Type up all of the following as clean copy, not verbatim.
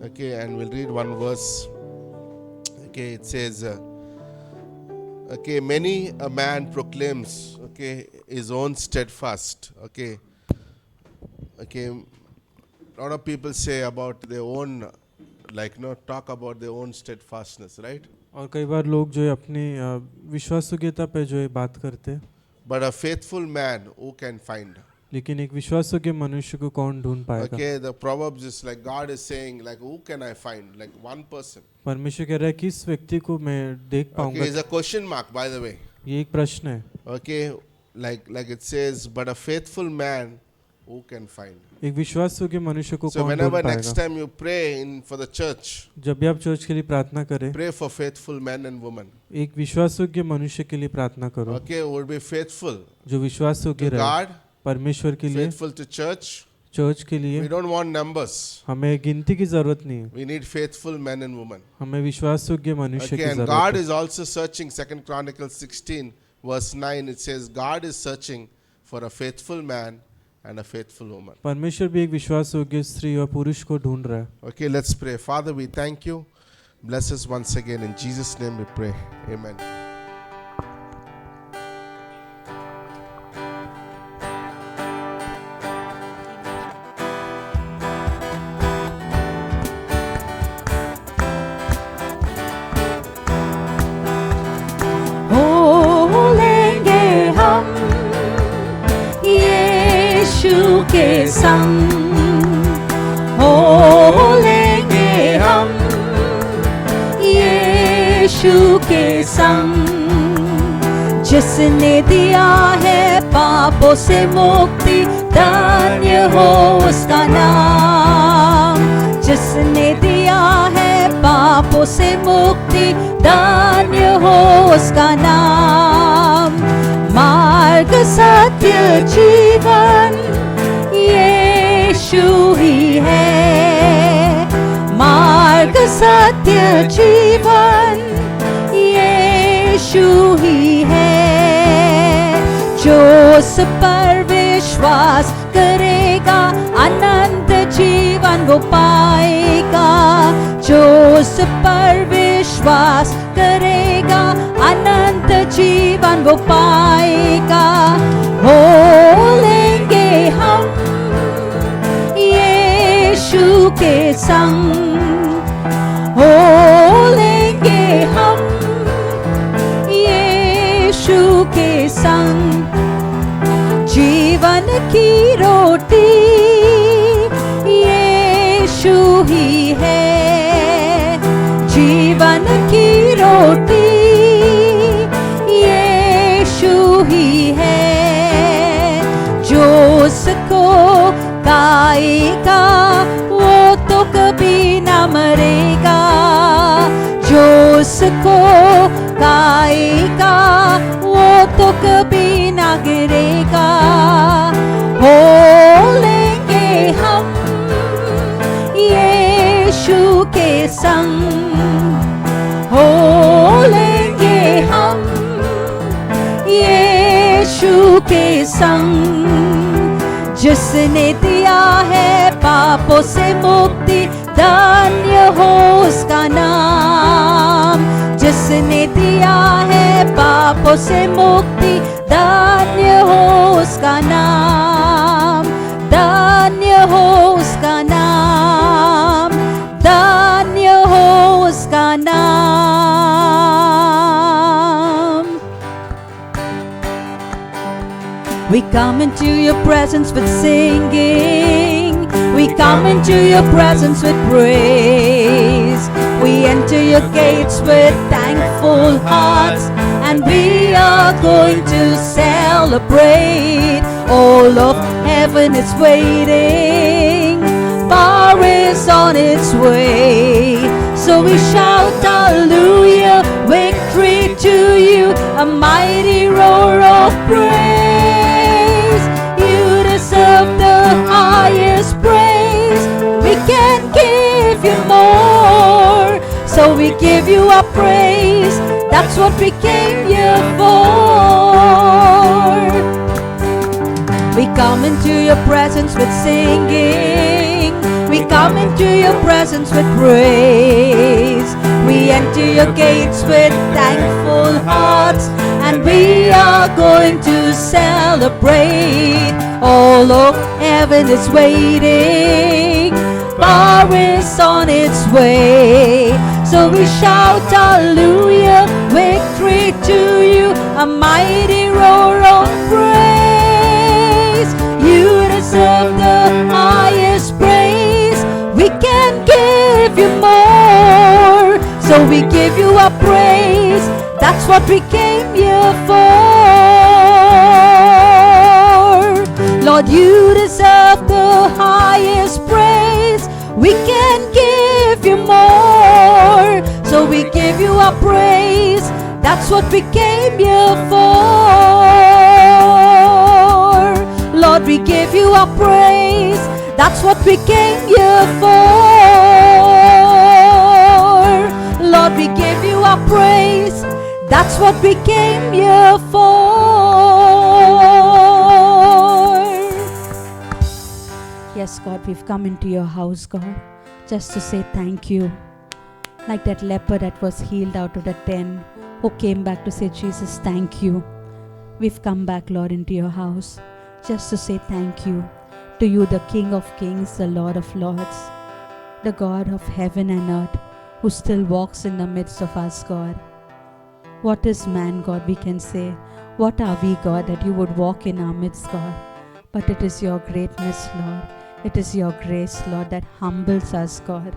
Okay, and we'll read one verse. Okay, it says, okay, many a man proclaims, okay, his own steadfast. Okay, okay, a lot of people say about their own, like, talk about their own steadfastness, right? और कई बार लोग जो है अपनी विश्वासयोग्यता पे जो है बात करते हैं, But a faithful man, who can find? लेकिन एक विश्वासयोग्य मनुष्य को कौन ढूंढ पाएगा? Okay, the Proverbs is like God is saying, like, who can I find? Like one person. परमेश्वर कह रहा है किस व्यक्ति को मैं देख Okay, पाऊंगा? it's a question mark, by the way. ये एक प्रश्न है. Okay, like it says, but a faithful man, who can find? एक विश्वासयोग्य मनुष्य को So कौन ढूंढ whenever next पाएगा? time you pray for the church, जब भी आप चर्च के लिए प्रार्थना करें, pray for faithful men and women. एक विश्वासयोग्य मनुष्य के लिए प्रार्थना करो, Okay, would be faithful जो विश्वासयोग्य to रहे God, परमेश्वर के लिए, faithful to church. चर्च के We लिए. don't want numbers. हमें गिनती की जरूरत नहीं है, We need faithful men and women. हमें विश्वासयोग्य मनुष्य Okay, की and जरूरत God है. is also searching. 2 Chronicles 16 verse 9, it says, God is searching for a faithful man and a faithful woman. परमेश्वर भी एक विश्वासयोग्य स्त्री और पुरुष को ढूंढ रहा है. Okay, let's pray. Father, we thank you. Bless us once again. In Jesus' name we pray. Amen. हो लेंगे हम यीशु के संग, हो लेंगे हम यीशु के संग, जिसने दिया है पापों से मुक्ति, धन्य हो उसका नाम. जिसने दिया है पापों से मुक्ति, धन्य हो उसका नाम. मार्ग सत्य जीवन यीशु ही है. मार्ग सत्य जीवन यीशु ही है. जो उस पर विश्वास करेगा अनंत जीवन वो पाएगा. जो उस पर विश्वास करेगा अनंत जीवन वो पाएगा. हो लेंगे हम यीशु के संग, हो लेंगे हम यीशु के संग. जीवन की रोटी यीशु ही है. जीवन की रोटी यीशु ही है. जो उसको खाएगा वो तो कभी न मरेगा. जो उसको खाएगा वो तो कभी न गिरेगा. हो लेंगे हम यीशु के संग, हो लेंगे हम यीशु के संग. जिसने दिया है पापों से मुक्ति, धन्य हो उसका नाम. जिसने दिया है पापों से मुक्ति, धन्य हो उसका नाम. धन्य हो उसका नाम. धन्य हो उसका नाम. We come into your presence with singing. We come into your presence with praise. We enter your gates with thankful hearts, and we are going to celebrate. All of heaven is waiting. Far is on its way. So we shout hallelujah, victory to you, a mighty roar of praise. You deserve the highest praise. We can't give you more, so we give you our praise. That's what we came here for. We come into your presence with singing. singing. We come into your presence with praise. We enter your gates with thankful hearts, and we are going to celebrate. All of heaven is waiting, power is on its way. So we shout hallelujah, victory to you, a mighty roar of praise. You deserve the highest praise. We can give you more, so we give you our praise. That's what we came here for. Lord, you deserve the highest praise. We can give you more, so we give you our praise. That's what we came here for. Lord, we give you our praise. That's what we came here for. Lord, we give you our praise. That's what we came here for. Yes, God, we've come into your house, God, just to say thank you. Like that leper that was healed out of the den, who came back to say, Jesus, thank you. We've come back, Lord, into your house just to say thank you to you, the King of Kings, the Lord of Lords, the God of heaven and earth, who still walks in the midst of us, God. What is man, God, we can say? What are we, God, that you would walk in our midst, God? But it is your greatness, Lord. It is your grace, Lord, that humbles us, God.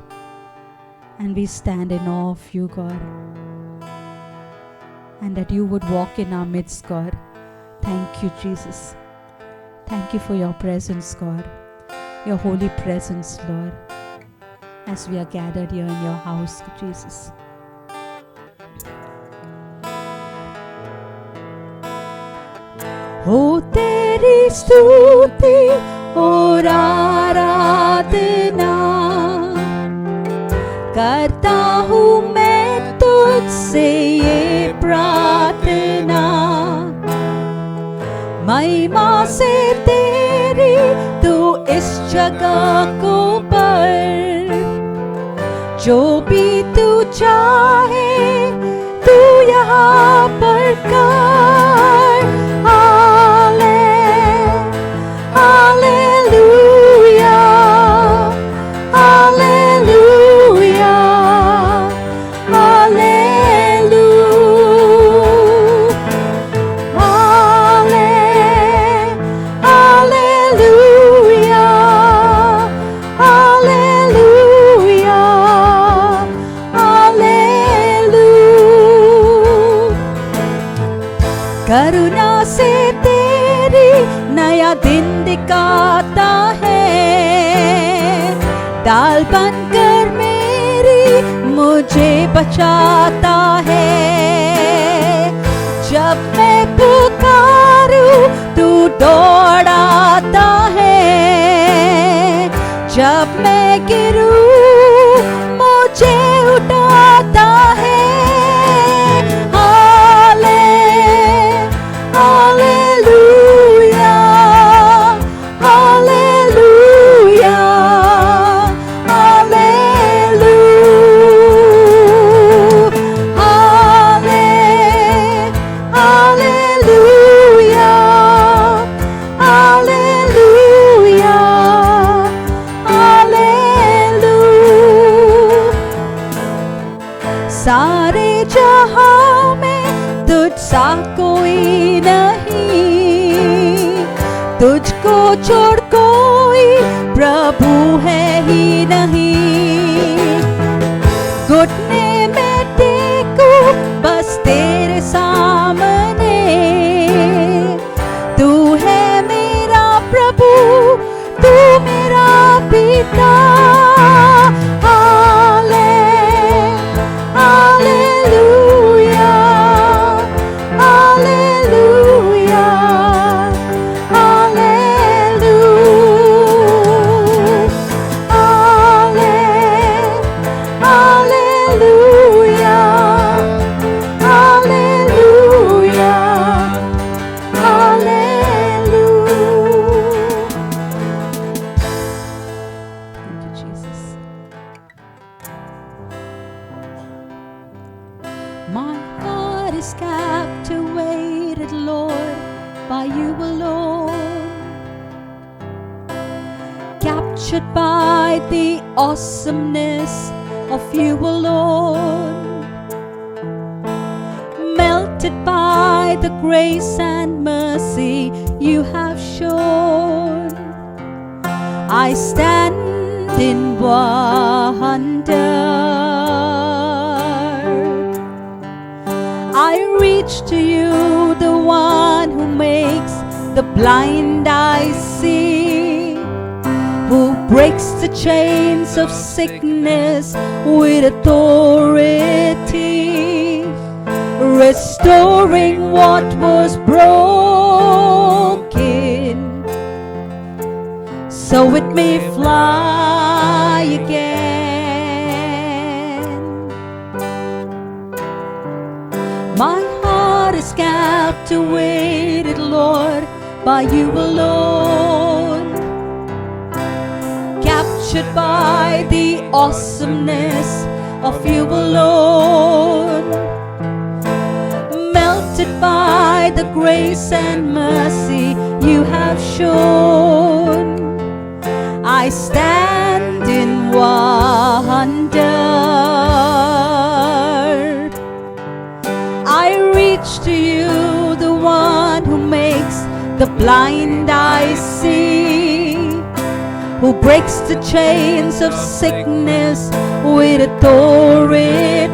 And we stand in awe of you, God. And that you would walk in our midst, God. Thank you, Jesus. Thank you for your presence, God. Your holy presence, Lord, as we are gathered here in your house, Jesus. O teri stuti और आराधना करता हूँ मैं तुझसे ये प्रार्थना, महिमा से तेरी तू इस जगह को भर, जो भी तू चाहे तू यहाँ पर कर। करुणा से तेरी नया दिन दिखाता है, डाल बनकर मेरी मुझे बचाता है। जब मैं पुकारूं तू दौड़ाता है, जब मैं गिरूं मुझे उठाता है। सारे जहां में तुझसा कोई नहीं, तुझको छोड़ कोई प्रभु है ही नहीं। घुटने में टेकू बस तेरे सामने, तू है मेरा प्रभु, तू मेरा पिता। captured by the awesomeness of you alone, melted by the grace and mercy you have shown. I stand in wonder. I reach to you, the one who makes the blind eyes see, who breaks the chains of sickness with authority, restoring what was broken, so it may fly again. My heart is captivated, Lord, by you alone, captured by the awesomeness of you alone, melted by the grace and mercy you have shown. I stand in wonder. I reach to you, the one who makes the blind eyes see, who breaks the chains of sickness with authority,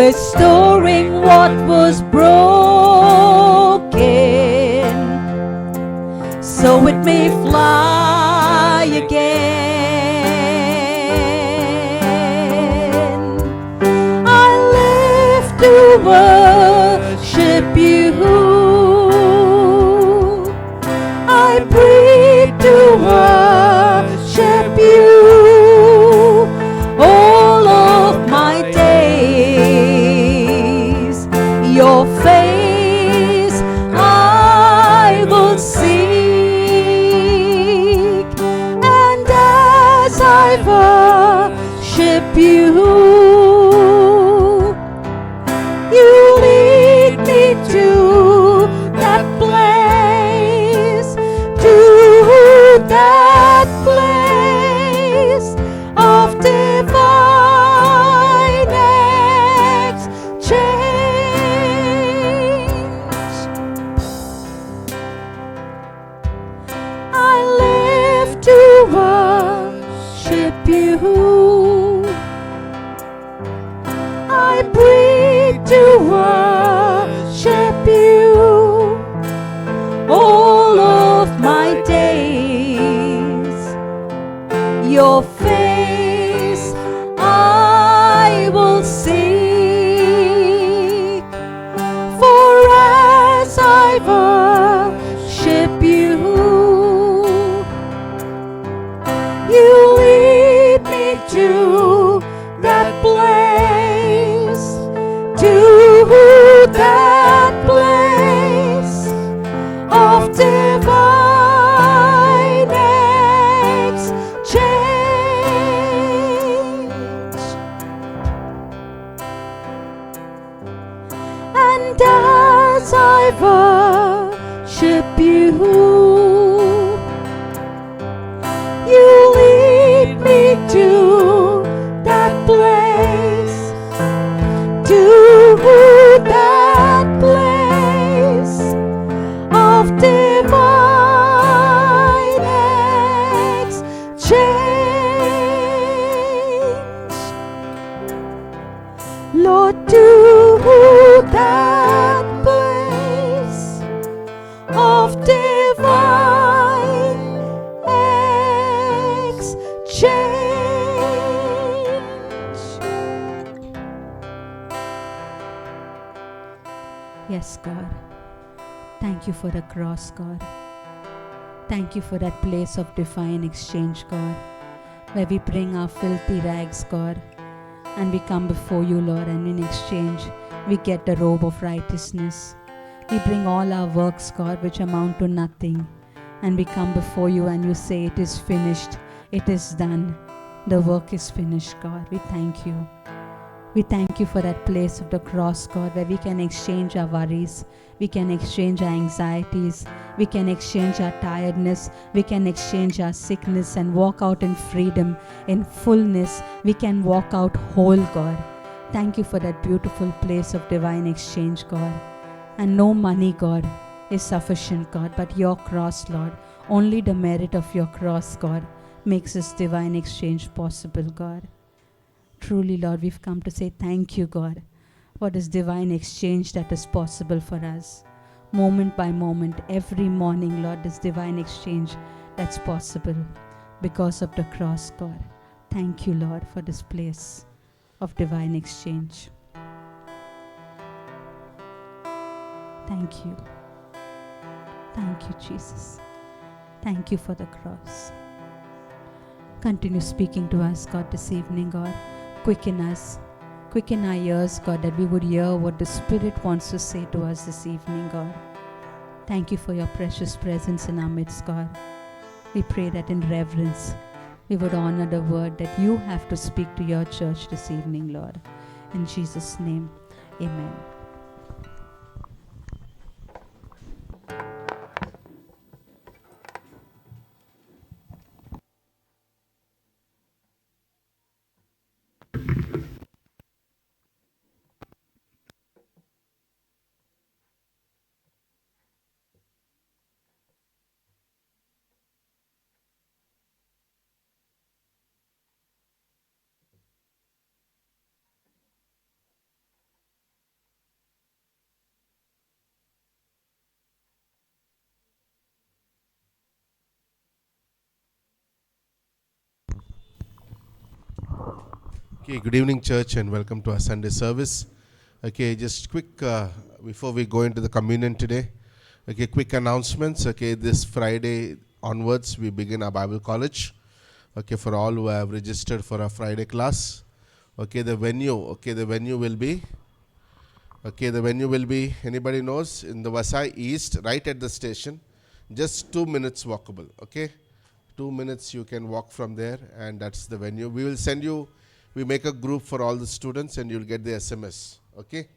restoring what was broken, so it may fly again. I live to worship you, I breathe to worship you all of my days. Your face I will seek, and as I worship you, you lead me to that place, to that place of divine exchange. I live to worship you, I breathe to worship you all of my days. Your face I will seek, for as I worship you, you lead me to that place, to that place of divine exchange. And as I worship you, you lead me to that place, to that place of divine exchange. Lord, to that place of divine exchange. Yes, God. Thank you for the cross, God. Thank you for that place of divine exchange, God, where we bring our filthy rags, God, and we come before you, Lord, and in exchange, we get the robe of righteousness. We bring all our works, God, which amount to nothing, and we come before you and you say, it is finished, it is done. The work is finished, God. We thank you. We thank you for that place of the cross, God, where we can exchange our worries, we can exchange our anxieties, we can exchange our tiredness, we can exchange our sickness and walk out in freedom, in fullness. We can walk out whole, God. Thank you for that beautiful place of divine exchange, God. And no money, God, is sufficient, God, but your cross, Lord. Only the merit of your cross, God, makes this divine exchange possible, God. Truly, Lord, we've come to say thank you, God, for this divine exchange that is possible for us. Moment by moment, every morning, Lord, this divine exchange that's possible because of the cross, God. Thank you, Lord, for this place of divine exchange. Thank you. Thank you, Jesus. Thank you for the cross. Continue speaking to us, God, this evening, God. Quicken us. Quicken our ears, God, that we would hear what the Spirit wants to say to us this evening, God. Thank you for your precious presence in our midst, God. We pray that in reverence, we would honor the word that you have to speak to your church this evening, Lord. In Jesus' name, amen. Okay, good evening, church, and welcome to our Sunday service. Okay, just quick, before we go into the communion today, okay, quick announcements. Okay, this Friday onwards, we begin our Bible college. Okay, for all who have registered for our Friday class. Okay, the venue will be, anybody knows, in the Vasai East, right at the station, just 2 minutes walkable, okay? 2 minutes you can walk from there, and that's the venue. We will send you, we make a group for all the students, and you'll get the SMS, okay?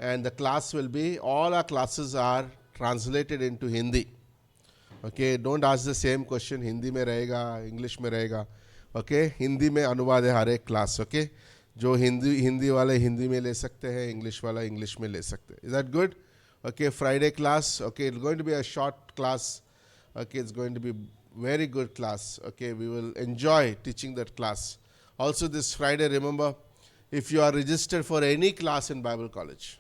And the class will be, all our classes are translated into Hindi. Okay, don't ask the same question, Hindi में रहेगा, English में रहेगा, okay? Hindi में अनुवाद है हर एक class, okay? जो हिंदी वाले हिंदी में ले सकते हैं, English वाला English में ले सकते हैं. Is that good? Okay, Friday class, okay, it's going to be a short class, okay, it's going to be very good class, okay, we will enjoy teaching that class. Also this Friday, remember, if you are registered for any class in Bible college,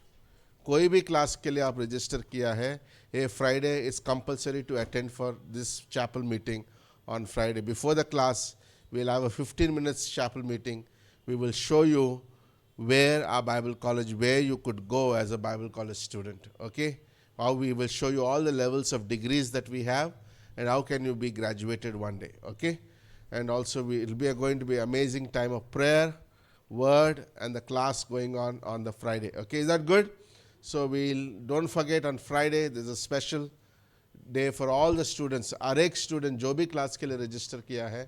कोई भी class के लिए आप register किया है, a Friday is compulsory to attend for this chapel meeting on Friday. Before the class, we'll have a 15 minutes chapel meeting. We will show you where our Bible college, where you could go as a Bible college student, okay? How we will show you all the levels of degrees that we have and how can you be graduated one day, okay? And also it'll be going to be amazing time of prayer, word, and the class going on the Friday, okay? Is that good? So don't forget on Friday, there's a special day for all the students. हर एक student जो भी class के लिए register किया है,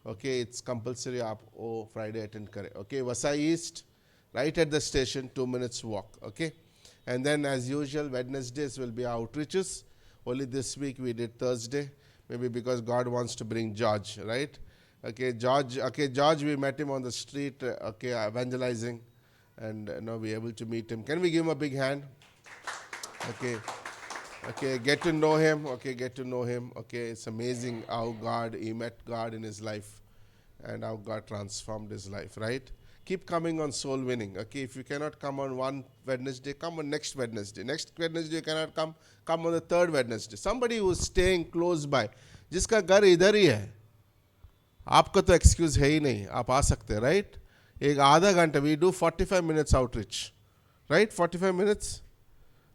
okay, it's compulsory आप वो Friday attend करें, okay? Vasai East, right at the station, 2 minutes walk, okay? And then as usual, Wednesdays will be outreaches. Only this week we did Thursday, maybe because God wants to bring George, right? Okay, George, we met him on the street, okay, evangelizing. And now we're able to meet him. Can we give him a big hand? Okay, get to know him. Okay, it's amazing how he met God in his life and how God transformed his life, right? Keep coming on soul winning, okay? If you cannot come on one Wednesday, come on next Wednesday. Next Wednesday you cannot come on the third Wednesday. Somebody who's staying close by, जिसका घर इधर ही है, आपका तो excuse है ही नहीं, आप आ सकते हैं, right? एक आधा घंटा, we do 45 minutes outreach, right? 45 minutes?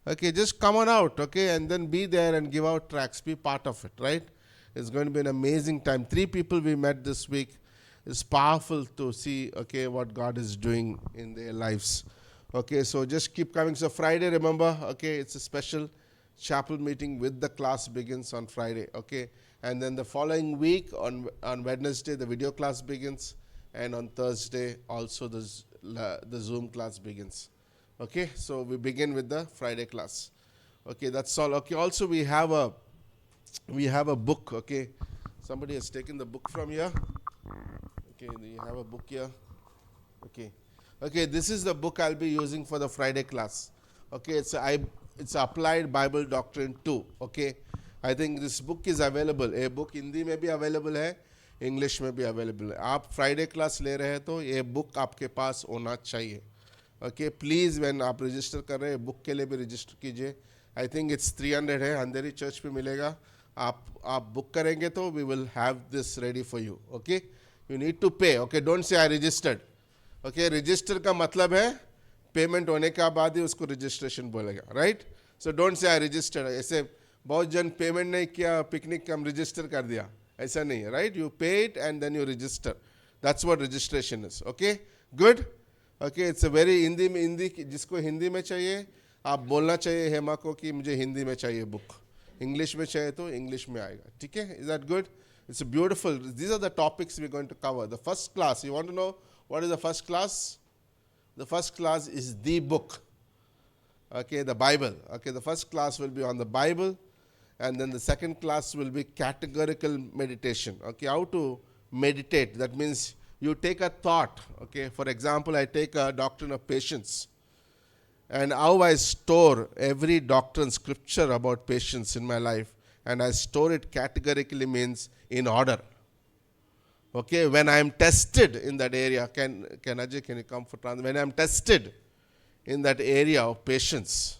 Okay, just come on out, okay? And then be there and give out tracts, be part of it, right? It's going to be an amazing time. 3 people we met this week. It's powerful to see, okay, what God is doing in their lives. Okay, so just keep coming. So Friday, remember, okay, it's a special chapel meeting with the class begins on Friday, okay? And then the following week on Wednesday, the video class begins. and on Thursday also the Zoom class begins. Okay, so we begin with the Friday class. Okay, that's all. Okay, also we have a book. Okay, somebody has taken the book from here. Okay, you have a book here. Okay, this is the book I'll be using for the Friday class. Okay, it's Applied Bible Doctrine 2. Okay, I think this book is available. ये book Hindi में भी available है, English में भी available है. आप Friday class ले रहे हैं तो ये book आपके पास होना चाहिए. Okay, please when आप register कर रहे हैं book के लिए भी register कीजिए. I think it's 300 है, अंधेरी church पे मिलेगा. आप book करेंगे तो we will have this ready for you. Okay, you need to pay. Okay, don't say I registered. Okay, register का मतलब है पेमेंट होने के बाद ही उसको रजिस्ट्रेशन बोलेगा, right? So don't say I registered. ऐसे बहुत जन पेमेंट नहीं किया, पिकनिक का हम रजिस्टर कर दिया, ऐसा नहीं है, right? You paid and then you register. That's what registration is. Okay, good. Okay, it's a very Hindi जिसको हिंदी में चाहिए आप बोलना चाहिए हेमा को कि मुझे हिंदी में चाहिए बुक. इंग्लिश में चाहिए तो इंग्लिश में आएगा. ठीक है, is that good? It's beautiful. These are the topics we going to cover. The first class, you want to know what is the first class? The first class is the book. Okay, the Bible. Okay, the first class will be on the Bible, and then the second class will be categorical meditation. Okay, how to meditate. That means you take a thought. Okay, for example, I take a doctrine of patience, and how I store every doctrine, scripture about patience in my life, and I store it categorically means in order. Okay, when I am tested in that area, can Ajay, can you come for translation? When I am tested in that area of patience,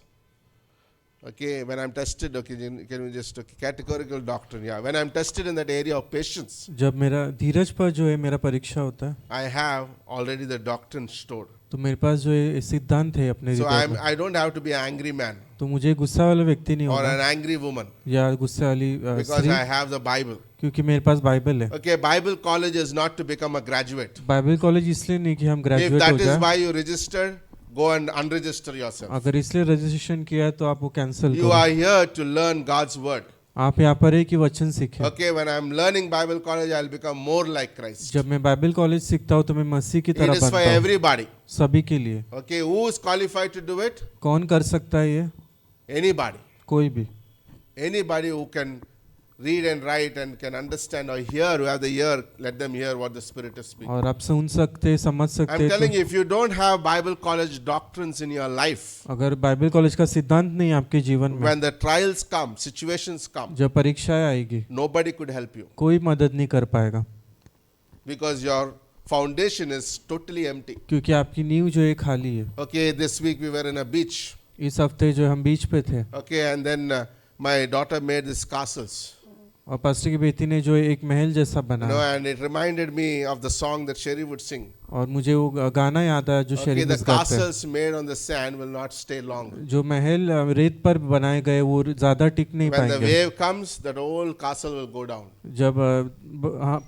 okay, when I am tested, okay, can we just, okay, categorical doctrine, yeah. When I am tested in that area of patience, जब मेरा धीरज पर जो है मेरा परीक्षा होता है, I have already the doctrine stored. तो मेरे पास जो है सिद्धांत है अपने So हृदय में. I don't have to be an angry man तो मुझे गुस्सा वाला व्यक्ति नहीं or होगा an angry woman या गुस्से वाली because स्त्री, I have the Bible. क्योंकि मेरे पास बाइबल है. Okay, Bible college is not to become a graduate. Bible college इसलिए नहीं कि हम If ग्रेजुएट हो that is जाए. why you registered, go and unregister yourself. अगर इसलिए रजिस्ट्रेशन किया है तो आप वो कैंसिल You are करो. here to learn God's word. आप यहाँ पर है कि वचन सीखें. Okay, when I am learning Bible college, I will become more like Christ. जब मैं बाइबल कॉलेज सीखता हूँ तो मैं मसीह की It तरह is for बनता हूँ. everybody. सभी के लिए. Okay, who is qualified to do it? कौन कर सकता है ये? Anybody. कोई भी. Anybody who can read and write and can understand or hear, who have the ear, let them hear what the Spirit is speaking. और आप सुन सकते, समझ I'm सकते. telling you, if you don't have Bible college doctrines in your life, अगर Bible college का सिद्धांत नहीं है आपके जीवन में, when the trials come, situations come, जब परीक्षाएं आएगी, nobody could help you कोई मदद नहीं कर पाएगा. because your foundation is totally empty. क्योंकि आपकी नींव जो है खाली है. Okay, this week we were in a beach. इस हफ्ते जो हम बीच पे थे Okay, and then my daughter made these castles. और पास्टर की बेटी ने जो एक महल जैसा You know, बनाया. and it reminded me of the song that Sherry would sing. और मुझे वो गाना याद आया जो Okay, शेरी the मिस गाते हैं. castles made on the sand will not stay long. जो महल रेत पर बनाए गए वो ज्यादा टिक नहीं When the पाएंगे. wave comes, that whole castle will go down. जब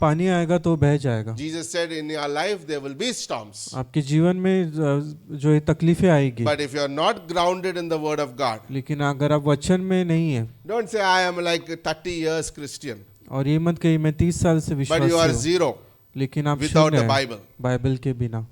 पानी आएगा तो बह जाएगा. Jesus said, in your life there will be storms. आपके जीवन में जो है तकलीफें आएगी. But if you are not grounded in the word of God, लेकिन अगर आप वचन में नहीं है, don't say I am like 30 years Christian, और ये मत कहिए मैं 30 साल से but you are विश्वासी हूँ, zero लेकिन आप without शून्य the हैं Bible. बाइबल के बिना.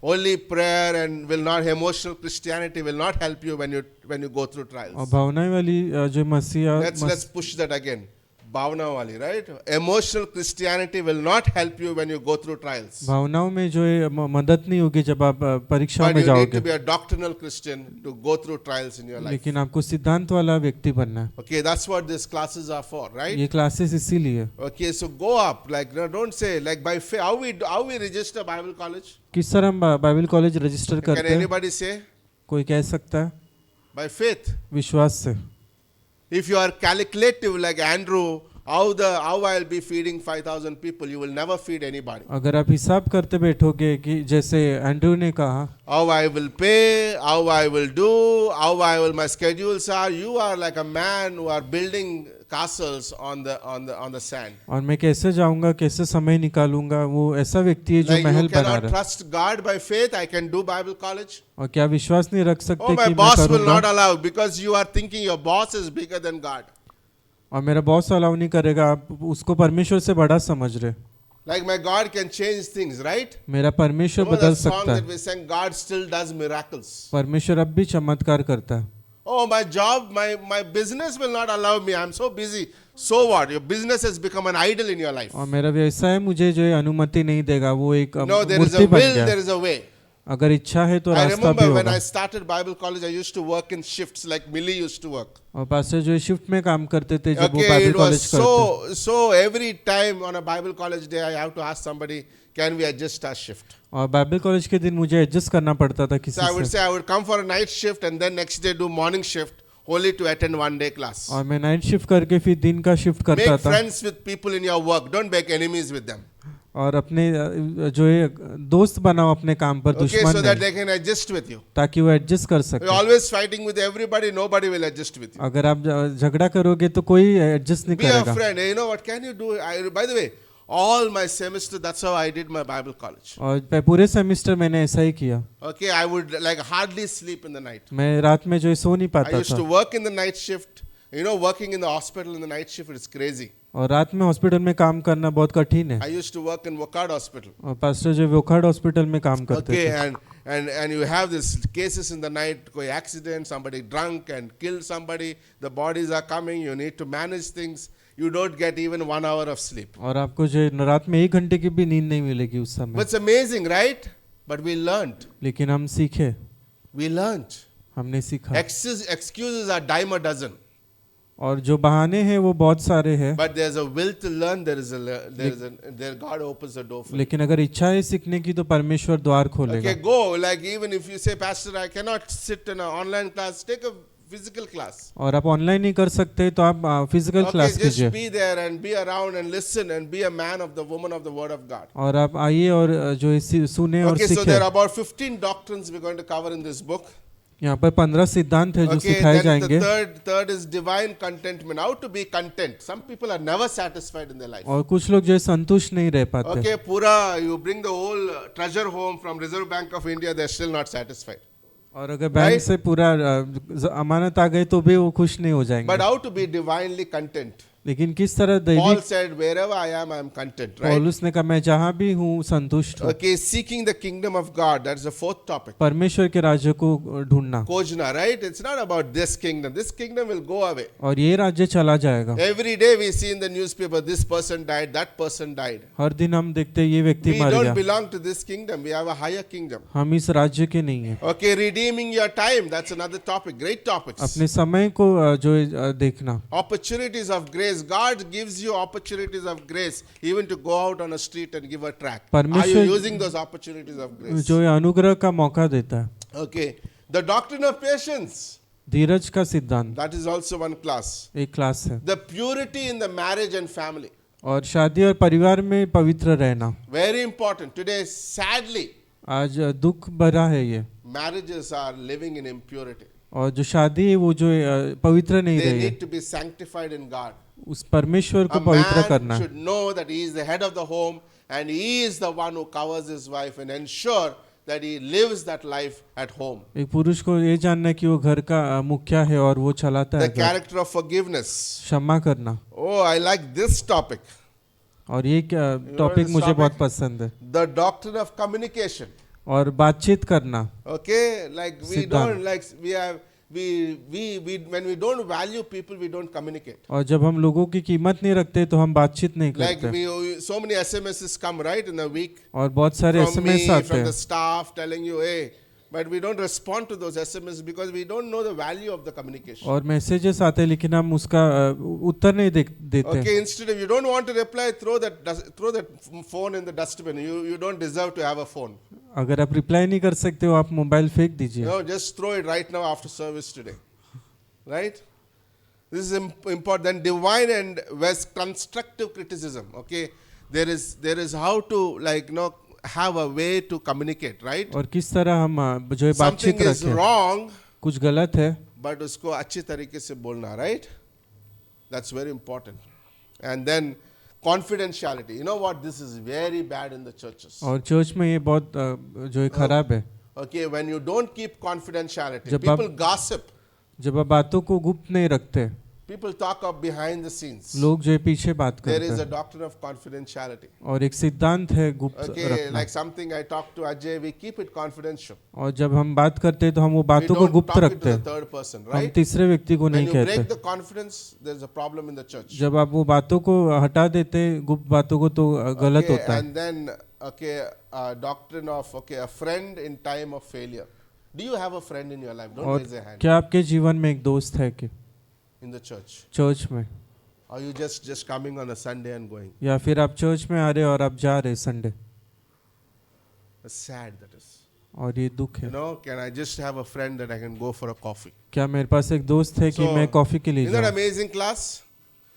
Only prayer and will not emotional Christianity will not help you when you go through और trials. भावनाएं वाली जो मसीहा Let's push that again. भावना वाली, right? Emotional Christianity will not help you when you go through trials. भावनाओं में जो है मदद नहीं होगी जब आप परीक्षा But में you need to जाओगे. be a doctrinal Christian to go through trials in your life. लेकिन आपको सिद्धांत वाला व्यक्ति बनना है. Okay, that's what these classes are for, right? ये क्लासेस इसीलिए. Okay, so go up. Like, no, don't say like by faith. How we register Bible college? किस तरह हम बाइबल कॉलेज रजिस्टर Can करते हैं? anybody say? कोई कह सकता है? By faith. विश्वास से. If you are calculative like Andrew, how I'll be feeding 5,000 people, you will never feed anybody. अगर आप हिसाब करते बैठोगे कि जैसे एंड्रू ने कहा, How I will pay, how I will do, my schedules are. You are like a man who are building castles on the sand. और मैं कैसे जाऊंगा, कैसे समय निकालूंगा, वो ऐसा व्यक्ति है जो Like महल you बना cannot रहा है. trust God by faith. I can do Bible college. और क्या विश्वास नहीं रख सकते Oh, my कि मैं boss will करूंगा, not allow because you are thinking your boss is bigger than God. और मेरा बॉस अलाउ नहीं करेगा, आप उसको परमेश्वर से बड़ा समझ रहे. Like my God can change things, right? मेरा परमेश्वर Remember बदल that song सकता that है. we sang, God still does miracles. परमेश्वर अब भी चमत्कार करता है. Oh, my job, my business will not allow me. I'm so busy. So what? Your business has become an idol in your life. और मेरा व्यवसाय मुझे जो है अनुमति नहीं देगा, वो एक No, there is a मूर्ति बन will, गया. there is a way. अगर इच्छा है तो I रास्ता भी remember when होगा. I started Bible college, I used to work in shifts like Millie used to work. और पास्टर जो है शिफ्ट में काम करते थे जब वो Okay, Bible it was college करते. so every time on a Bible college day, I have to ask somebody, can we adjust our shift? और बाइबल कॉलेज के दिन मुझे एडजस्ट करना पड़ता था So किसी I would से. say I would come for a night shift and then next day do morning shift only to attend one day class. और मैं नाइट शिफ्ट करके फिर दिन का शिफ्ट करता Make था. friends with people in your work. Don't make enemies with them. और अपने जो है दोस्त बनाओ अपने काम पर, Okay, दुश्मन so that नहीं, they can adjust with you. ताकि वो एडजस्ट कर You're सके. always fighting with everybody, nobody will adjust with you. अगर आप झगड़ा करोगे तो कोई एडजस्ट नहीं Be a करेगा. friend. You know what can you do? By the way, all my semester, that's how I did my Bible college. और पूरे सेमेस्टर मैंने ऐसा ही किया. Okay, I would like hardly sleep in the night. मैं रात में जो है सो नहीं I पाता used to था. work in the night shift. You know, working in the hospital in the night shift, it's crazy. और रात में हॉस्पिटल में काम करना बहुत कठिन है. I used to work in Wockard Hospital. और पास्टर जो वोखाड हॉस्पिटल में काम करते Okay, थे. and you have these cases in the night, koi accident, somebody drunk and killed somebody, the bodies are coming, you need to manage things, you don't get even 1 hour of sleep. और आपको जो है रात में 1 घंटे की भी नींद नहीं मिलेगी उस But समय. it's amazing, right? But we learned. लेकिन हम सीखे, We learned. हमने सीखा. Excuses are dime a dozen. और जो बहाने हैं वो बहुत सारे हैं. But there's a will to learn, there God opens the door for you. लेकिन अगर इच्छा है सीखने की तो परमेश्वर द्वार खोलेगा. Okay, go. Like even if you say, Pastor, I cannot sit in an online class, take a physical class. और आप ऑनलाइन नहीं कर सकते तो आप फिजिकल Okay, क्लास just कीजिए. be there and be around and listen and be a man of the woman of the word of God. और आप आइए और जो है सुने और Okay, so there सीखे. are about 15 doctrines we're going to cover in this book. यहाँ पर 15 सिद्धांत है जो Okay, सिखाए then जाएंगे. the third is divine contentment. How to be content. Some people are never satisfied in their life. और कुछ लोग जो है संतुष्ट नहीं रह पाते. Okay, pura, you bring the whole treasure home from Reserve Bank of India, they're still not satisfied. और अगर बैंक से पूरा अमानत आ गए तो भी वो खुश नहीं हो But जाएंगे. how to be divinely content? लेकिन किस तरह Paul दैविक, said, wherever I am content, right? पौलुस ने कहा मैं जहाँ भी हूँ संतुष्ट हूँ. Okay, seeking the kingdom of God, that's the fourth topic. परमेश्वर के राज्य को ढूंढना. Kojna, right? It's not about this kingdom. This kingdom will go away. और ये राज्य चला जाएगा. Every day we see in the newspaper, this person died, that person died. हर दिन हम देखते हैं ये व्यक्ति We मर don't गया. belong to this kingdom. We have a higher kingdom. हम इस राज्य के नहीं है. Okay, redeeming your time. That's another topic. Great topics. अपने समय को जो है देखना. Opportunities of grace. God gives you opportunities of grace even to go out on a street and give a tract. Are you परमेश्वर using those opportunities of grace? जो है अनुग्रह का मौका देता है. Okay. The doctrine of patience. धीरज का सिद्धांत That is also one class. एक क्लास है. The purity in the marriage and family. और शादी और परिवार में पवित्र रहना. Very important. Today, sadly, आज दुख भरा है ये. marriages are living in impurity. और जो शादी है वो जो है पवित्र नहीं They रही है. need to be sanctified in God. उस परमेश्वर को A पवित्र man करना है. should know that he is the head of the home and he is the one who covers his wife and ensure that he lives that life at home. एक पुरुष को ये जानना है कि वो घर का मुखिया है और वो चलाता The है घर. character of forgiveness. क्षमा करना. Oh, I like this topic. और ये टॉपिक this मुझे topic? बहुत पसंद है. The doctrine of communication. और बातचीत करना. Okay, like we Siddhant. don't like we have we when we don't value people, we don't communicate. और जब हम लोगों की कीमत नहीं रखते तो हम बातचीत नहीं Like करते. so many SMSs come right in a week और बहुत सारे from me, SMS आते from the हैं. staff telling you, hey, but we don't respond to those SMS because we don't know the value of the communication. और messages आते हैं लेकिन हम उसका उत्तर नहीं देते. Okay, instead of you don't want to reply, throw that phone in the dustbin. You don't deserve to have a phone. अगर आप रिप्लाई नहीं कर सकते हो आप मोबाइल फेंक दीजिए. No, just throw it right now after service today. Right? This is important. Then divine and West constructive criticism. Okay, there is how to have a way to communicate, right? और किस तरह हम जो है Something बातचीत is रखें. wrong, कुछ गलत है but उसको अच्छी तरीके से बोलना, right? That's very important. And then confidentiality. You know what? This is very bad in the churches. और चर्च में ये बहुत जो है खराब है. Okay, when you don't keep confidentiality, जब people आप- gossip. जब आप बातों को गुप्त नहीं रखते. People talk of behind the scenes. लोग जो है पीछे बात There करते is a हैं doctrine of confidentiality. और एक सिद्धांत है गुप्त Okay, रखना। like something I talk to Ajay, we keep it confidential. और जब हम बात करते हैं तो हम वो We बातों को don't गुप्त talk it रखते to the हैं, third person, हम right? तीसरे व्यक्ति को When नहीं you कहते। break the confidence, there's a problem in the church. जब आप वो बातों को हटा देते हैं, गुप्त बातों को, तो गलत Okay, होता है। and then doctrine of a friend in time of failure. Do you have a friend in your life? Don't और raise a hand. क्या आपके जीवन में एक दोस्त है कि In the church, चर्च में, or you just coming on a Sunday and going? या फिर आप चर्च में आ रहे और आप जा रहे Sunday, It's sad that is. और ये दुख You है। know, can I just have a friend that I can go for a coffee? क्या मेरे पास एक दोस्त है कि So, मैं कॉफी के लिए Isn't that जाऊं? amazing, class?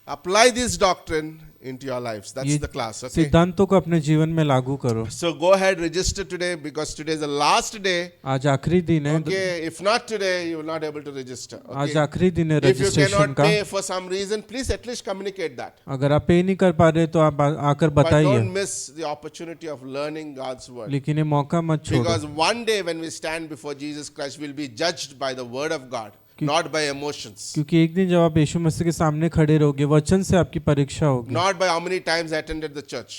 Apply this doctrine into your lives. That's ये the class. Okay. सिद्धांतों को अपने जीवन में लागू करो। So go ahead, register today because today is the last day. आज आखिरी दिन है। Okay. If not today, you will not able to register. आज Okay. आखिरी दिन है If you रजिस्ट्रेशन cannot का। pay for some reason, please at least communicate that. अगर आप पे नहीं कर पा रहे तो आप आकर But बताइए, don't miss the opportunity of learning God's word. लेकिन ये मौका मत छोड़ो, Because one day when we stand before Jesus Christ, we'll be judged by the word of God, not by emotions. क्योंकि एक दिन जब आप यीशु मसीह के सामने खड़े रहोगे, वचन से आपकी परीक्षा होगी। Not by how many times I attended the church,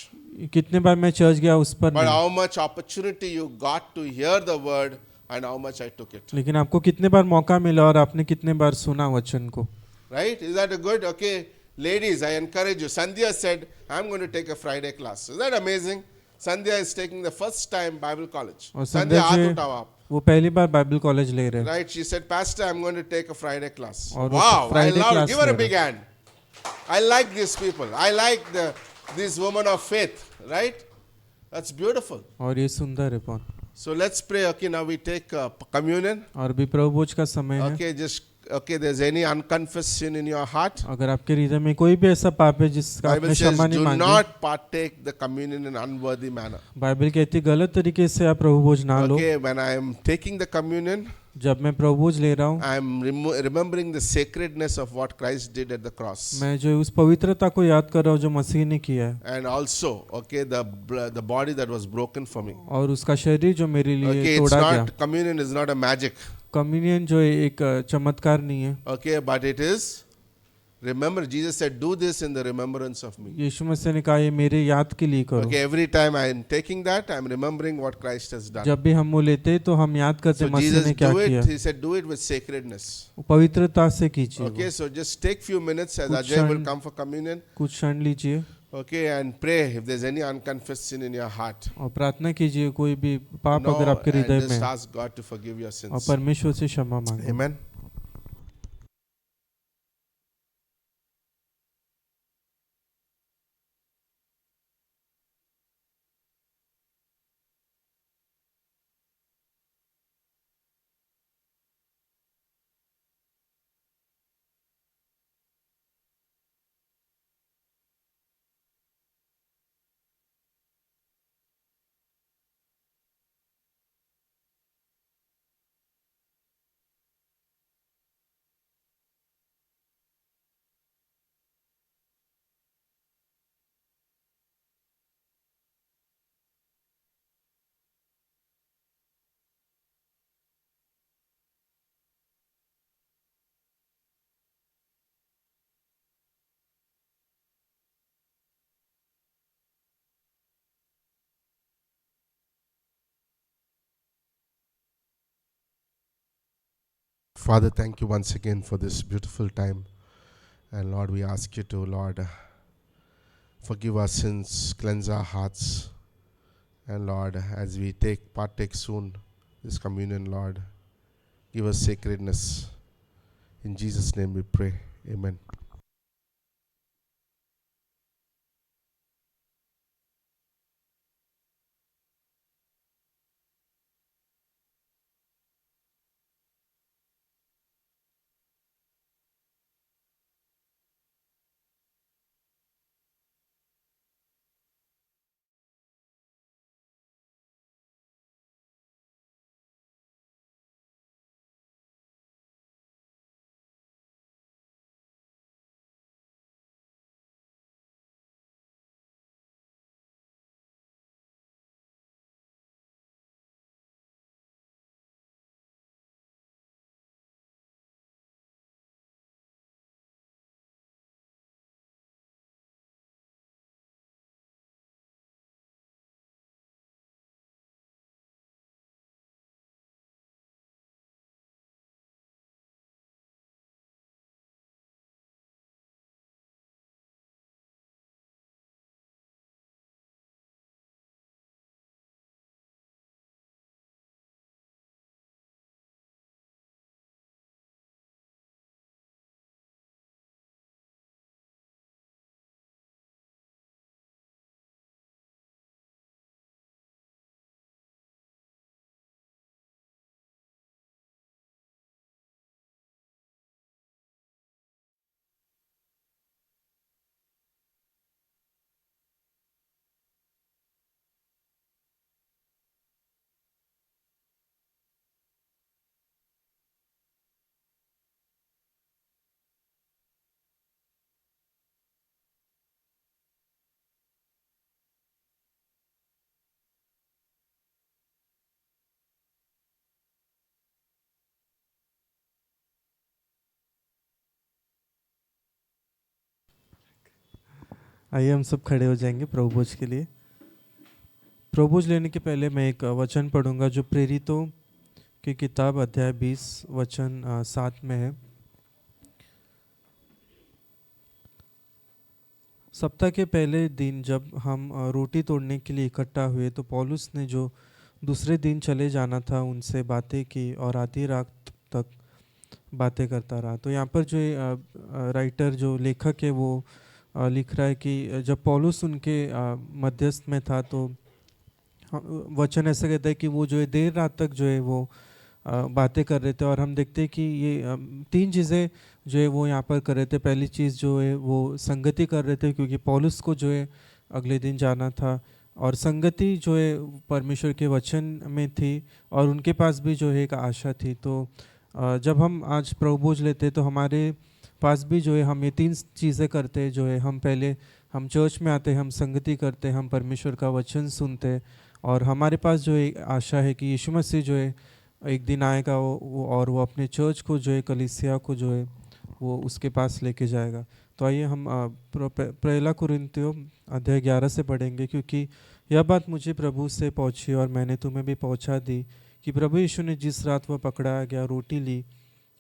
कितने बार मैं चर्च गया उस पर but नहीं, how much opportunity you got to hear the word and how much I took it. लेकिन आपको कितने बार मौका मिला और आपने कितने बार सुना वचन को। Right? Is that a good? Okay. Ladies, I encourage you. Sandhya said, I'm going to take a Friday class. Is that amazing? Sandhya is taking the first time Bible college. और Sandhya, संध्या हाथ जी उठाओ आप. वो पहली बार Bible college ले रहे हैं। Right? She said, Pastor, I'm going to take a Friday class. और वो Wow, I Friday love it. class Give her a ले big hand. I like these people. I like these women of faith. Right? That's beautiful. और ये सुंदर है बहुत। So let's pray. Okay, now we take communion. और भी प्रभु भोज का समय है। Okay, there's any unconfessed sin in your heart. अगर आपके हृदय में कोई भी ऐसा पाप है जिसका Bible आपने says, क्षमा नहीं do मांगी, not partake the communion in unworthy manner. Bible कहती है गलत तरीके से आप प्रभु भोज ना लो। Okay, when I am taking the communion, जब मैं प्रभु भोज ले रहा हूँ, I am remembering the sacredness of what Christ did at the cross. मैं जो उस पवित्रता को याद कर रहा हूँ जो मसीह ने किया है, And also, okay, the body that was broken for me. और उसका शरीर जो मेरे लिए Okay, it's तोड़ा गया। not, communion is not a magic. Communion जो एक चमत्कार नहीं है, Okay, but it is, remember, Jesus said, do this in the remembrance of me. यीशु मसीह ने कहा ये मेरे याद के लिए करो। Okay, every time I am taking that, I am remembering what Christ has done. जब भी हम वो लेते हैं तो हम याद करते So हैं मसीह Jesus ने क्या do किया। it, he said, do it with sacredness. पवित्रता से कीजिए Okay, वो। so just take few minutes as कुछ Ajay will क्षण- come for communion. कुछ क्षण लीजिए Okay, and pray if there's any unconfessed sin in your heart. और प्रार्थना कीजिए कोई भी पाप No, अगर आपके and हृदय just में है, ask God to forgive your और sins. परमेश्वर से क्षमा मांगो। Amen. Father, thank you once again for this beautiful time. And Lord, we ask you to, Lord, forgive our sins, cleanse our hearts. And Lord, as we partake soon this communion, Lord, give us sacredness. In Jesus' name we pray. Amen. आइए हम सब खड़े हो जाएंगे प्रभु भोज के लिए। प्रभु भोज लेने के पहले मैं एक वचन पढ़ूंगा जो प्रेरितों की किताब अध्याय 20 वचन 7 में है। सप्ताह के पहले दिन जब हम रोटी तोड़ने के लिए इकट्ठा हुए तो पौलुस ने जो दूसरे दिन चले जाना था उनसे बातें की और आधी रात तक बातें करता रहा। तो यहाँ पर जो राइटर जो लेखक है वो लिख रहा है कि जब पौलुस उनके मध्यस्थ में था तो वचन ऐसा कहता है कि वो जो है देर रात तक जो है वो बातें कर रहे थे। और हम देखते हैं कि ये 3 चीज़ें जो है वो यहाँ पर कर रहे थे। पहली चीज़ जो है वो संगति कर रहे थे क्योंकि पौलुस को जो है अगले दिन जाना था, और संगति जो है परमेश्वर के वचन में थी और उनके पास भी जो है एक आशा थी। तो जब हम आज प्रभु भोज लेते हैं तो हमारे पास भी जो है हम ये 3 चीज़ें करते हैं। जो है हम पहले हम चर्च में आते हैं, हम संगति करते हैं, हम परमेश्वर का वचन सुनते हैं, और हमारे पास जो एक आशा है कि यीशु मसीह जो है एक दिन आएगा और वो अपने चर्च को जो है कलीसिया को जो है वो उसके पास लेके जाएगा। तो आइए हम पहला कुरिन्थियों अध्याय 11 से पढ़ेंगे, क्योंकि यह बात मुझे प्रभु से पहुंची और मैंने तुम्हें भी पहुंचा दी कि प्रभु यीशु ने जिस रात वह पकड़ाया गया रोटी ली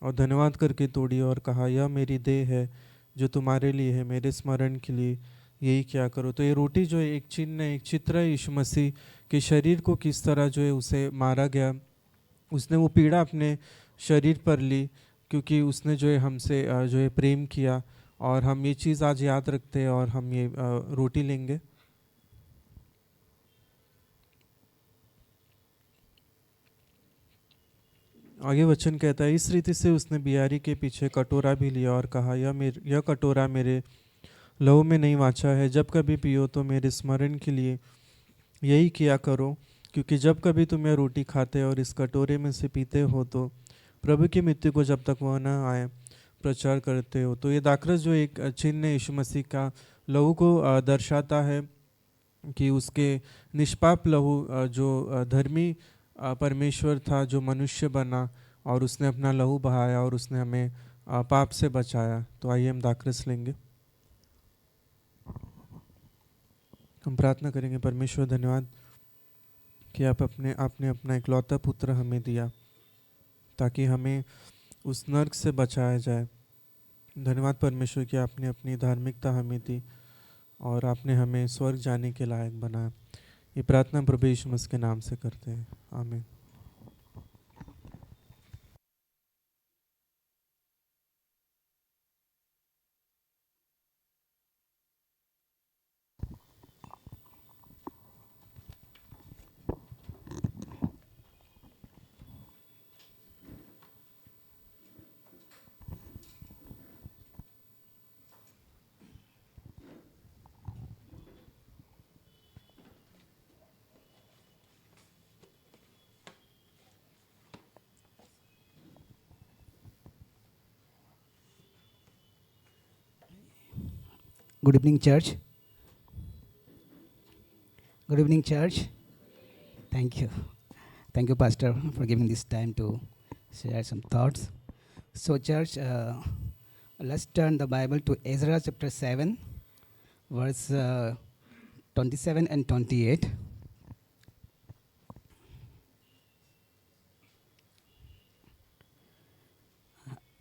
और धन्यवाद करके तोड़ी और कहा, यह मेरी देह है जो तुम्हारे लिए है, मेरे स्मरण के लिए यही क्या करो। तो ये रोटी जो है एक चिन्ह है, एक चित्र है यीशु मसीह के शरीर को किस तरह जो है उसे मारा गया, उसने वो पीड़ा अपने शरीर पर ली क्योंकि उसने जो है हमसे जो है प्रेम किया। और हम ये चीज़ आज याद रखते हैं और हम ये रोटी लेंगे। आगे वचन कहता है, इस रीति से उसने बियारी के पीछे कटोरा भी लिया और कहा, यह कटोरा मेरे लहू में नहीं वाचा है, जब कभी पियो तो मेरे स्मरण के लिए यही किया करो। क्योंकि जब कभी तुम यह रोटी खाते और इस कटोरे में से पीते हो तो प्रभु की मृत्यु को जब तक वह न आए प्रचार करते हो। तो ये दाखरस जो एक चिन्ह यीशु मसीह का लहू को दर्शाता है कि उसके निष्पाप लहू जो धर्मी परमेश्वर था जो मनुष्य बना और उसने अपना लहू बहाया और उसने हमें पाप से बचाया। तो आइए हम दाखरस लेंगे। हम प्रार्थना करेंगे। परमेश्वर धन्यवाद कि आपने अपना इकलौता पुत्र हमें दिया ताकि हमें उस नर्क से बचाया जाए। धन्यवाद परमेश्वर कि आपने अपनी धार्मिकता हमें दी और आपने हमें स्वर्ग जाने के लायक बनाया। ये प्रार्थना प्रभु यीशु मसीह के नाम से करते हैं, आमीन। Good evening, church. Good evening, church. Thank you. Thank you, Pastor, for giving this time to share some thoughts. So, church, let's turn the Bible to Ezra chapter 7, verse 27 and 28.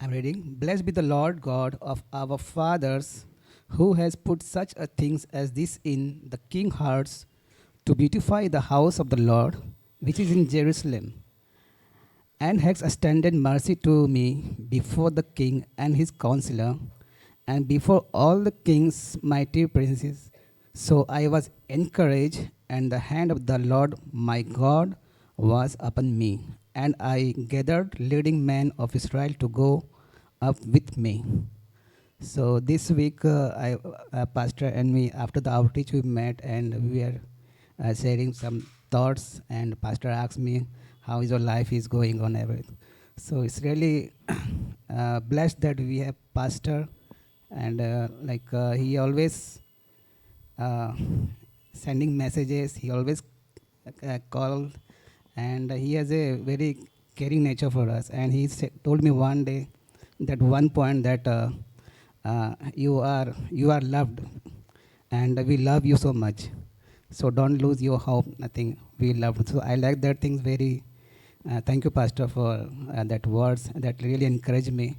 I'm reading. Blessed be the Lord God of our fathers, who has put such a things as this in the king's hearts to beautify the house of the Lord, which is in Jerusalem, and has extended mercy to me before the king and his counselor, and before all the king's mighty princes. So I was encouraged, and the hand of the Lord my God was upon me, and I gathered leading men of Israel to go up with me. So this week, Pastor and me, after the outreach, we met and we are sharing some thoughts. And Pastor asked me how is your life is going on everything. So it's really blessed that we have Pastor, and he always sending messages. He always call, and he has a very caring nature for us. And he told me one day that one point that you are loved, and we love you so much. So don't lose your hope, nothing. We love you. So I like that things very. Thank you, Pastor, for that words that really encouraged me.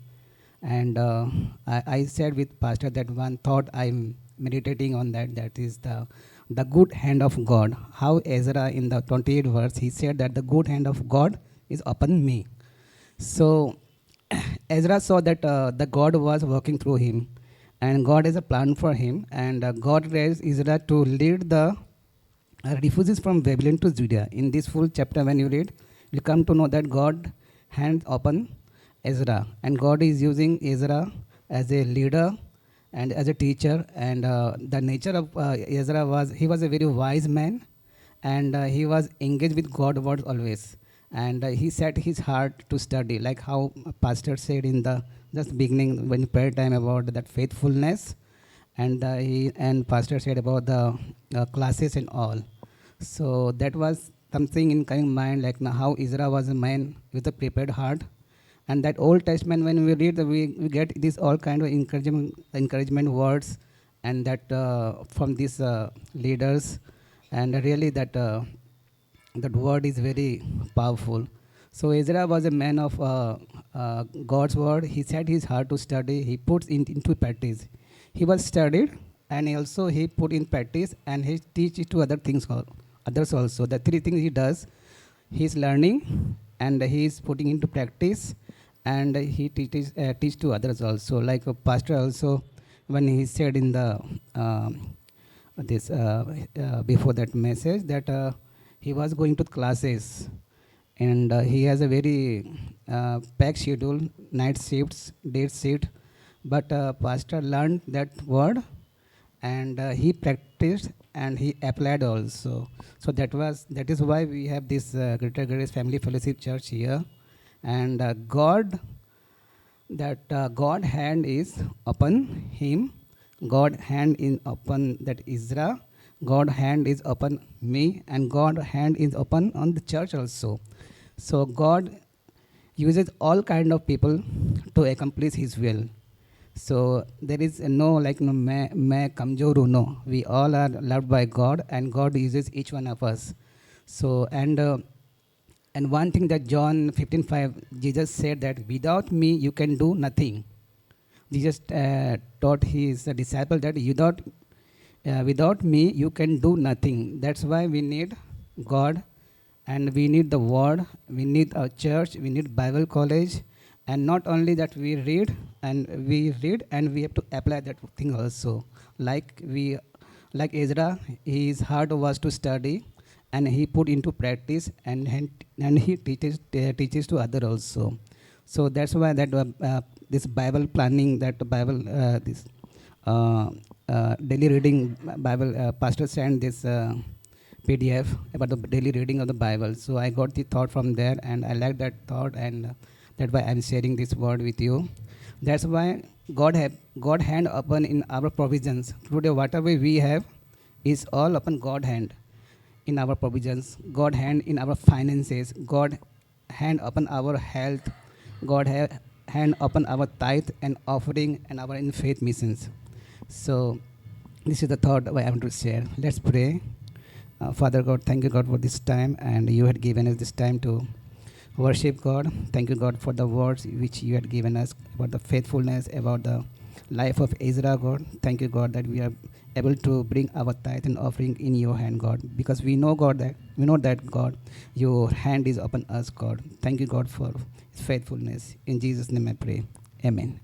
And I said with Pastor that one thought I'm meditating on that is the good hand of God. How Ezra in the 28th verse he said that the good hand of God is upon me. So Ezra saw that the God was working through him, and God has a plan for him, and God raised Ezra to lead the refugees from Babylon to Judea. In this full chapter, when you read, you come to know that God hands upon Ezra, and God is using Ezra as a leader and as a teacher. And the nature of Ezra was he was a very wise man, and he was engaged with God words always. And he set his heart to study, like how Pastor said in the just beginning when prayer time about that faithfulness, and he and Pastor said about the classes and all. So that was something in coming mind, like now how Ezra was a man with a prepared heart. And that Old Testament, when we read, we get this all kind of encouragement words, and that from these leaders, and really that word is very powerful. So Ezra was a man of God's word. He set his heart to study. He puts into practice. He was studied, and also he put in practice, and he teach it to others also. The three things he does: he's learning, and he is putting into practice, and he teach to others also. Like a pastor also, when he said in the this before that message that he was going to classes, and he has a very packed schedule, night shifts, day shift. But pastor learned that word, and he practiced, and he applied also. So that is why we have this Greater Grace Family Fellowship Church here. And God hand is upon him. God hand is upon that Ezra. God hand is upon me, and God hand is upon on the church also. So God uses all kind of people to accomplish His will. So there is no like no मैं कमजोर हूँ, no. We all are loved by God, and God uses each one of us. So and one thing that John 15:5 Jesus said that without me you can do nothing. Jesus taught his disciple that without me you can do nothing. That's why we need God, and we need the word, we need a church, we need Bible college. And not only that, we read and we have to apply that thing also. Like Ezra, his heart was to study, and he put into practice, and he teaches to other also. So that's why that this Bible planning, that Bible this daily reading Bible pastor sent this PDF about the daily reading of the Bible. So I got the thought from there, and I like that thought, and that's why I'm sharing this word with you. That's why God hand upon in our provisions. Today, whatever we have is all upon God hand in our provisions. God hand in our finances. God hand upon our health. God hand upon our tithe and offering and our in faith missions. So this is the thought I want to share. Let's pray. Father God, thank you, God, for this time, and you had given us this time to worship God. Thank you, God, for the words which you had given us about the faithfulness, about the life of Ezra, God. Thank you, God, that we are able to bring our tithe and offering in your hand, God, because we know, God, that God, your hand is upon us, God. Thank you, God, for his faithfulness. In Jesus' name I pray. Amen.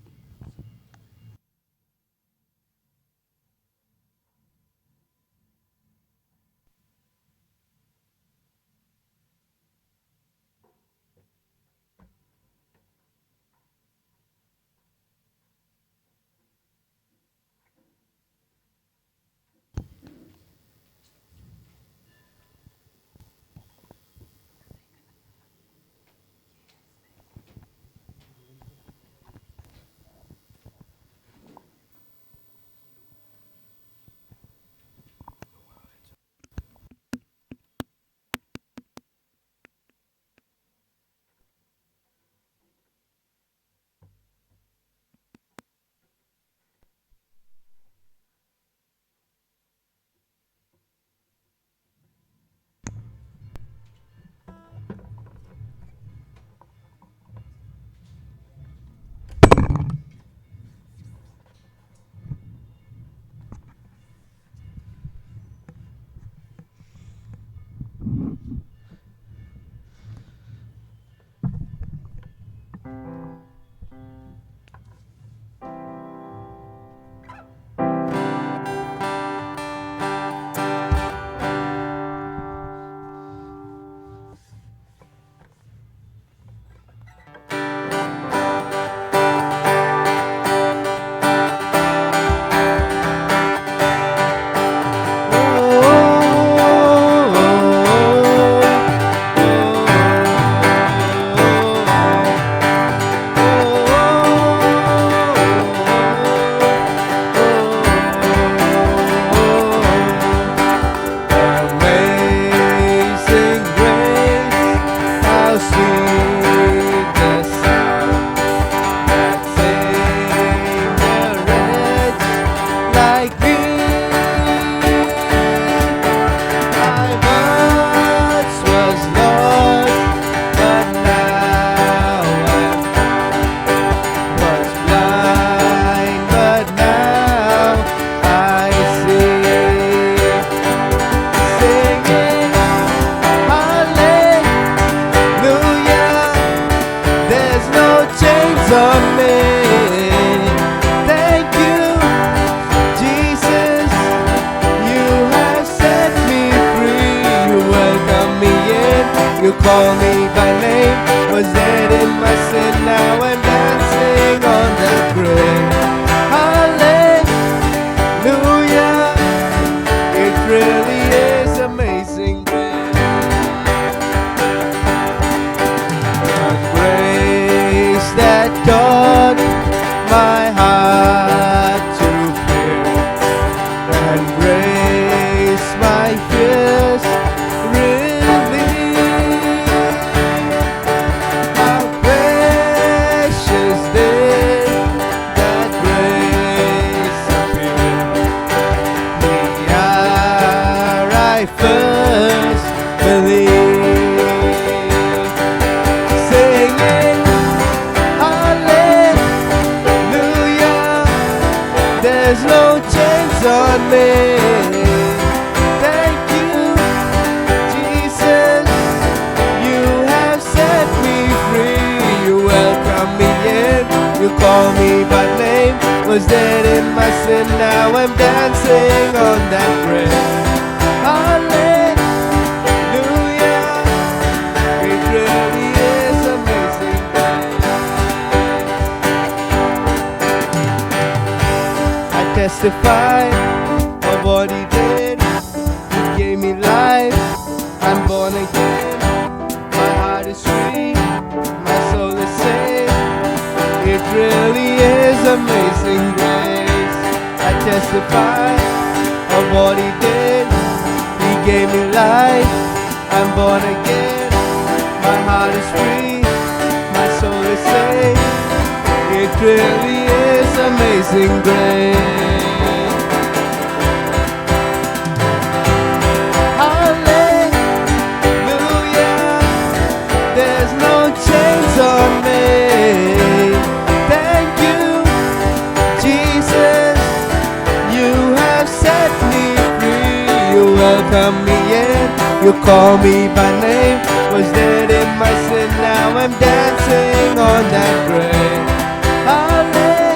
You call me by name. Was dead in my sin, now I'm dancing on that grave. Hallelujah, it really is amazing grace that taught my heart to fear, and grace my fears relieved. How precious did that grace appear the hour I first believed. Singing hallelujah, there's no chains on me. Thank you, Jesus, you have set me free. You welcome me in, you call me by name. Was dead in my sin, now I'm dancing on that grave. Hallelujah, it really is amazing I testify of what he did. He gave me life, I'm born again. My heart is free, my soul is saved. It really is amazing grace. I testify of what he did. He gave me life, I'm born again. My heart is free, my soul is saved. It really is amazing grace. Hallelujah, there's no chains on me. Thank you, Jesus, you have set me free. You welcome me in, you call me by name. Was dead in my sin, now I'm dancing on that grave. Hallelujah,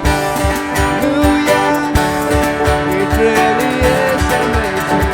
it really is amazing.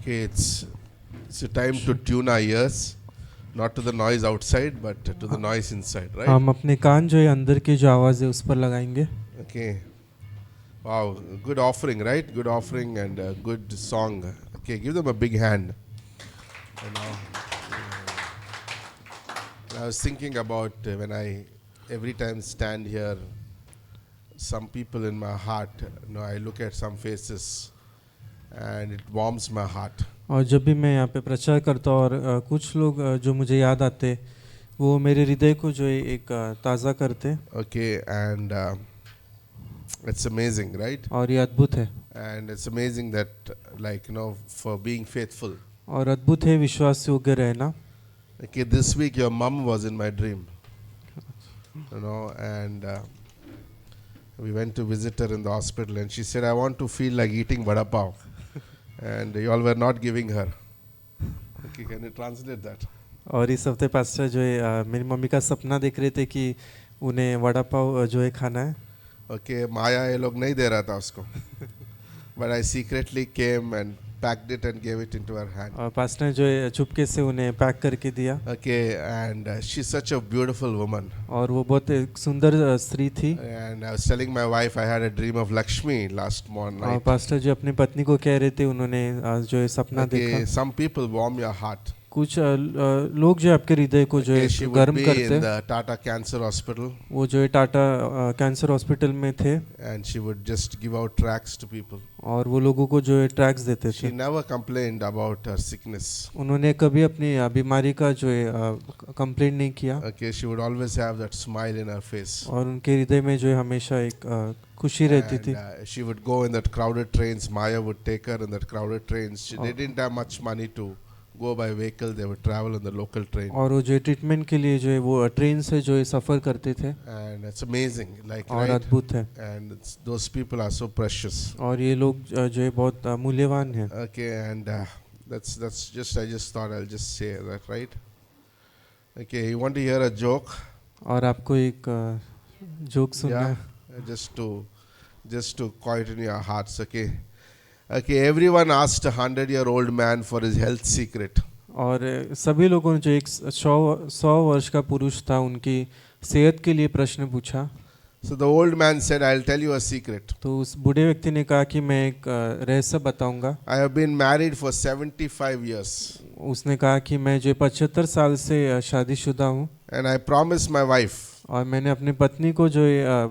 Okay, it's a time to tune our ears, not to the noise outside, but to the noise inside, right? हम अपने कान जो है अंदर की जो आवाज़ है उस पर लगाएंगे. Okay. Wow, good offering, right? Good offering and a good song. Okay, give them a big hand. You know, I was thinking about when I every time stand here, some people in my heart, you know, I look at some faces and it warms my heart. और जब भी मैं यहाँ पे प्रचार करता हूँ और कुछ लोग जो मुझे याद आते वो मेरे हृदय को जो है एक ताज़ा करते. Okay, and it's amazing, right? और ये अद्भुत है. And it's amazing that, like, you know, for being faithful. और अद्भुत है विश्वास योग्य रहना. Okay, this week your mom was in my dream, you know, and we went to visit her in the hospital, and she said, "I want to feel like eating vada pav," and you all were not giving her. Okay, can you translate that? और इस हफ्ते pastor जो है मेरी mummy का सपना देख रहे थे कि उन्हें वड़ा पाव जो है खाना है. Okay, Maya ये लोग नहीं दे रहा था उसको, but I secretly came and packed it and gave it into her hand. और पास्टर ने जो है चुपके से उन्हें पैक करके दिया. Okay, and she's such a beautiful woman. और वो बहुत एक सुंदर स्त्री थी. And I was telling my wife I had a dream of Lakshmi last morning. और पास्टर जो अपनी पत्नी को कह रहे थे उन्होंने जो है सपना देखा. Okay, some people warm your heart. कुछ लोग जो आपके हृदय को जो है Okay, she would गर्म be करते in हैं, the Tata Cancer Hospital, वो जो है टाटा कैंसर हॉस्पिटल में थे and she would just give out tracts to people. और वो लोगों को जो है ट्रैक्स देते She थे। never complained about her sickness. उन्होंने कभी अपनी बीमारी का जो है कंप्लेंट नहीं किया Okay, she would always have that smile in her face. और उनके हृदय में जो है हमेशा एक खुशी रहती And थी। she would go in that crowded trains. Maya would take her in that crowded trains. They didn't have much money to go by vehicle. They would travel in the local train. और वो जो है treatment के लिए जो है वो train से जो है सफ़र करते थे And it's amazing, like और right? अद्भुत है। And those people are so precious. और ये लोग जो है बहुत मूल्यवान हैं। Okay, and that's just I just thought I'll just say that, right? Okay, you want to hear a joke? और आपको एक जोक सुनना Yeah, है? just to quieten your hearts. Okay, everyone asked a 100-year-old man for his health secret. और सभी लोगों ने जो एक 100 वर्ष का पुरुष था उनकी सेहत के लिए प्रश्न पूछा। So the old man said, "I'll tell you a secret. तो उस बूढ़े व्यक्ति ने कहा कि मैं एक रहस्य बताऊंगा। I have been married for 75 years, उसने कहा कि मैं जो 75 साल से शादीशुदा हूँ and I promised my wife और मैंने अपनी पत्नी को जो है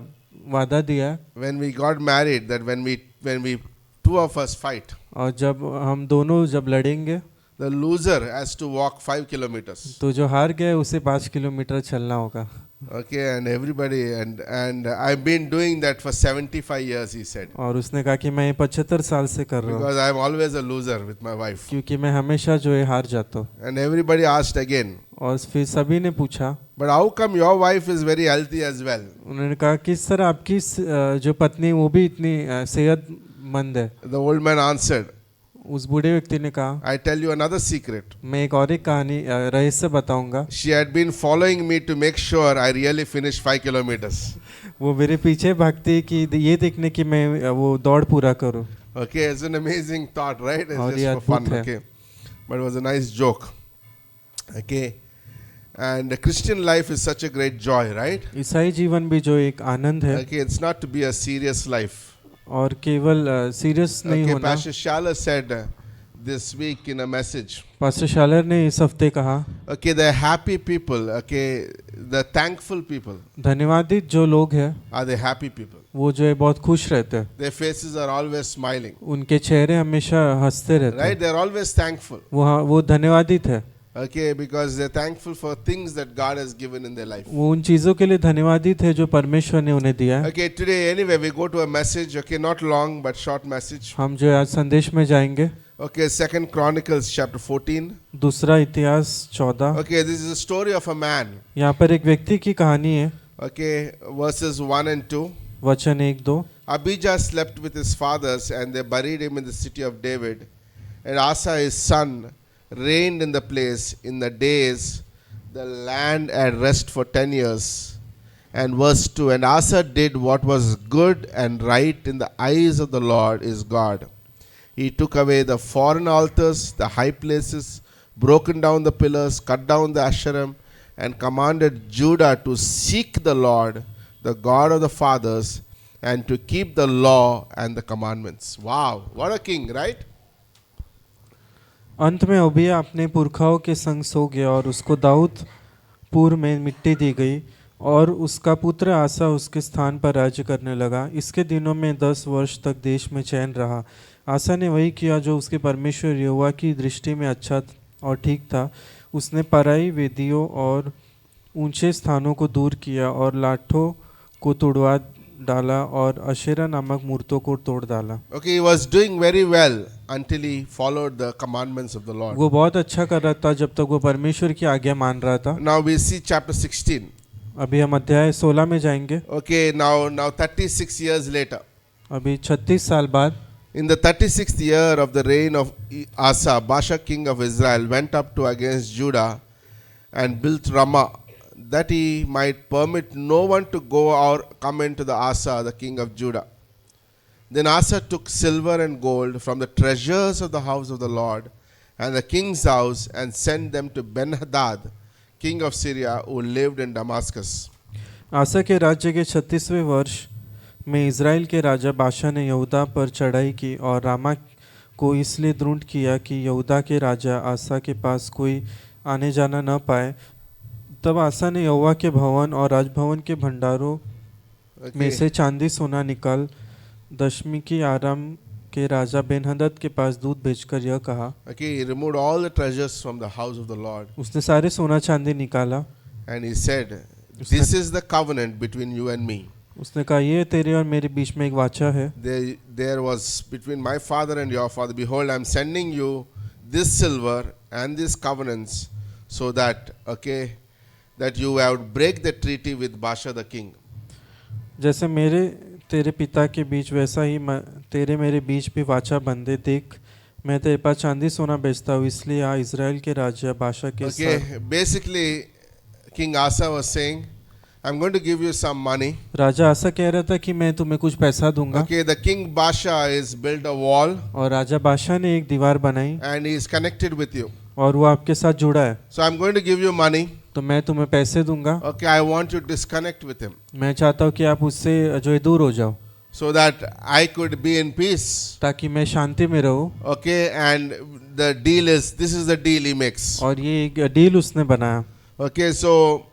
वादा दिया when we got married that when we two of us fight, और जब हम दोनों जब लड़ेंगे the loser has to walk 5 kilometers." तो जो हार गया है उसे 5 किलोमीटर चलना होगा। Okay, and everybody and I've been doing that for 75 years, he said, और उसने कहा कि मैं 75 साल से कर रहा हूँ because I'm always a loser with my wife. क्योंकि मैं हमेशा जो है हार जाता हूँ। And everybody asked again, और फिर सभी ने पूछा, "But how come your wife is very healthy as well?" उन्होंने कहा किस तरह आपकी जो पत्नी वो भी इतनी सेहतमंद है। The old man answered, उस बूढ़े व्यक्ति ने कहा, "I tell you another secret. मैं एक और एक कहानी रहस्य बताऊंगा। She had been following me to make sure I really finished 5 kilometers." वो मेरे पीछे भागती कि ये देखने की मैं वो दौड़ पूरा करूं। Okay, it's an amazing thought, right? It's और ये just for fun. अद्भुत है। Okay, but it was a nice joke. Okay, and the Christian life is such a great joy, right? ईसाई जीवन भी जो एक आनंद है Okay, it's not to be a serious life. और केवल सीरियस नहीं Okay, होना। Pastor Shala said this week in a message. Pastor Shaler ने इस हफ्ते कहा, Okay, the happy people, okay, the thankful people धन्यवादित जो लोग हैं are the happy people. वो जो है बहुत खुश रहते हैं, Their faces are always smiling, उनके चेहरे हमेशा हंसते रहते right? हैं, They're always thankful. वो धन्यवादित है। Okay, because they're thankful for things that God has given in their life. वो उन चीज़ों के लिए धन्यवादित है जो परमेश्वर ने उन्हें दिया है। Okay, today anyway we go to a message, okay, not long but short message. हम जो है आज संदेश में जाएंगे। Okay, Second Chronicles chapter 14. दूसरा इतिहास 14। Okay, this is a story of a man. यहाँ पर एक व्यक्ति की कहानी है। Okay, verses 1 and 2. वचन 1-2। Abijah slept with his fathers and they buried him in the city of David. And Asa his son reigned in the place. In the days the land had rest for 10 years. And verse 2, and Asa did what was good and right in the eyes of the Lord his God. He took away the foreign altars, the high places, broken down the pillars, cut down the Asherim, and commanded Judah to seek the Lord, the God of the fathers, and to keep the law and the commandments. Wow, what a king, right? अंत में ओबिया अपने पुरखाओं के संग सो गया और उसको दाऊदपुर में मिट्टी दी गई और उसका पुत्र आसा उसके स्थान पर राज्य करने लगा। इसके दिनों में 10 वर्ष तक देश में चैन रहा। आसा ने वही किया जो उसके परमेश्वर यहोवा की दृष्टि में अच्छा और ठीक था। उसने पराई वेदियों और ऊंचे स्थानों को दूर किया और लाठों को तोड़वा डाला और अशेरा नामक मूर्तों को तोड़ डाला। Okay, he was doing very well until he followed the commandments of the Lord. वो बहुत अच्छा कर रहा था जब तक वो परमेश्वर की आज्ञा मान रहा था। Now we see chapter 16. अभी हम अध्याय 16 में जाएंगे। Okay, now 36 years later. अभी 36 साल बाद In the 36th year of the reign of Asa, Baasha king of Israel went up to against Judah and built Ramah, that he might permit no one to go or come into the Asa, the king of Judah. Then Asa took silver and gold from the treasures of the house of the Lord and the king's house and sent them to Ben-Hadad, king of Syria, who lived in Damascus. आसा के राज्य के 36वें वर्ष में Israel के राजा बाशा ने यहूदा पर चढ़ाई की और रामा को इसलिए दृढ़ किया कि यहूदा के राजा आसा के पास कोई आने जाना न पाए। तब आसा ने यहोवा के भवन और राजभवन के भंडारों में से चांदी सोना निकाल दशमी की आराम के राजा बेनहदद के पास दूत भेजकर यह कहा। Okay, he removed all the treasures from the house of the Lord, उसने सारे सोना चांदी निकाला। and he said, "This is the covenant between you and me." उसने कहा ये तेरे और मेरे बीच में एक वाचा है। There was between my father and your father. Behold, I am sending you this silver and these covenants, so that that you would break the treaty with Baasha the king. जैसे मेरे तेरे पिता के बीच वैसा ही तेरे मेरे बीच भी वाचा बंधे। देख मैं तेरे पास चांदी सोना बेचता हूँ, इसलिए आ इज़राइल के राजा बादशाह के साथ। Basically, King Asa was saying, I'm going to give you some money. राजा आसा कह रहा था कि मैं तुम्हें कुछ पैसा दूंगा। Okay, the king Baasha is built a wall, और राजा बादशाह ने एक दीवार बनाई and he is connected with you. और वो आपके साथ जुड़ा है। So I'm going to give you money. तो मैं तुम्हें पैसे दूंगा। Okay, I want you to disconnect with him, मैं चाहता हूँ कि आप उससे जो है दूर हो जाओ, so that I could be in peace. ताकि मैं शांति में रहूँ। Okay, and the deal is, this is the deal he makes. और ये एक डील उसने बनाया। Okay, so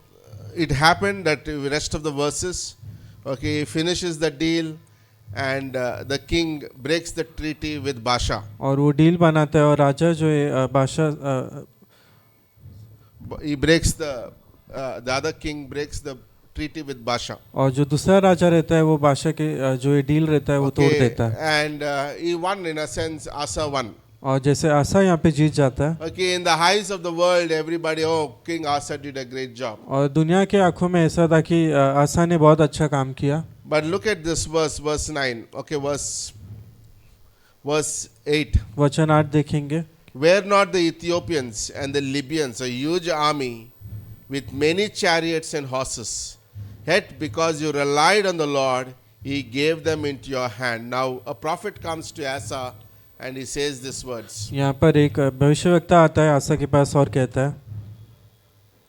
it happened that the rest of the verses, okay, he finishes the deal, and the king breaks the treaty with Baasha. और वो deal बनाता है और राजा जो है बादशाह He breaks the other king breaks the treaty with Baasha. और जो दूसरा राजा रहता है वो बादशाह के जो ये डील रहता है वो तोड़ देता है। And he won, in a sense. Asa won. और जैसे आसा यहाँ पे जीत जाता है। Okay, in the eyes of the world, everybody, oh, King Asa did a great job. और दुनिया के आंखों में ऐसा था कि आसा ने बहुत अच्छा काम किया। But look at this verse 9. Okay, verse 8. वचन 8 देखेंगे। Were not the Ethiopians and the Libyans a huge army with many chariots and horses? Yet because you relied on the Lord, he gave them into your hand. Now a prophet comes to Asa and he says these words. यहाँ पर एक भविष्यवक्ता आता है आसा के पास और कहता है,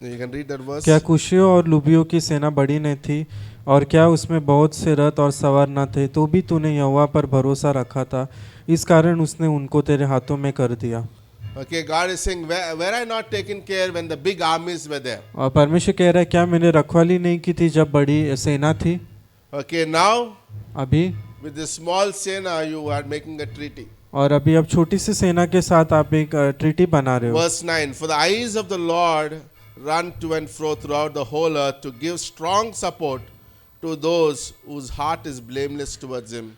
You can read that verse. क्या कुशियों और लुबियों की सेना बड़ी न थी और क्या उसमें बहुत से रथ और सवार न थे, तो भी तूने यहोवा पर भरोसा रखा था, इस कारण उसने उनको तेरे हाथों में कर दिया। Okay, God is saying, were I not taken care when the big armies were there? और परमेश्वर कह रहा है क्या मैंने रखवाली नहीं की थी जब बड़ी सेना थी? Okay, now अभी with the small sena you are making a treaty. और अभी अब छोटी सी सेना के साथ आप एक ट्रीटी बना रहे हो। Verse 9, for the eyes of the Lord run to and fro throughout the whole earth to give strong support to those whose heart is blameless towards him.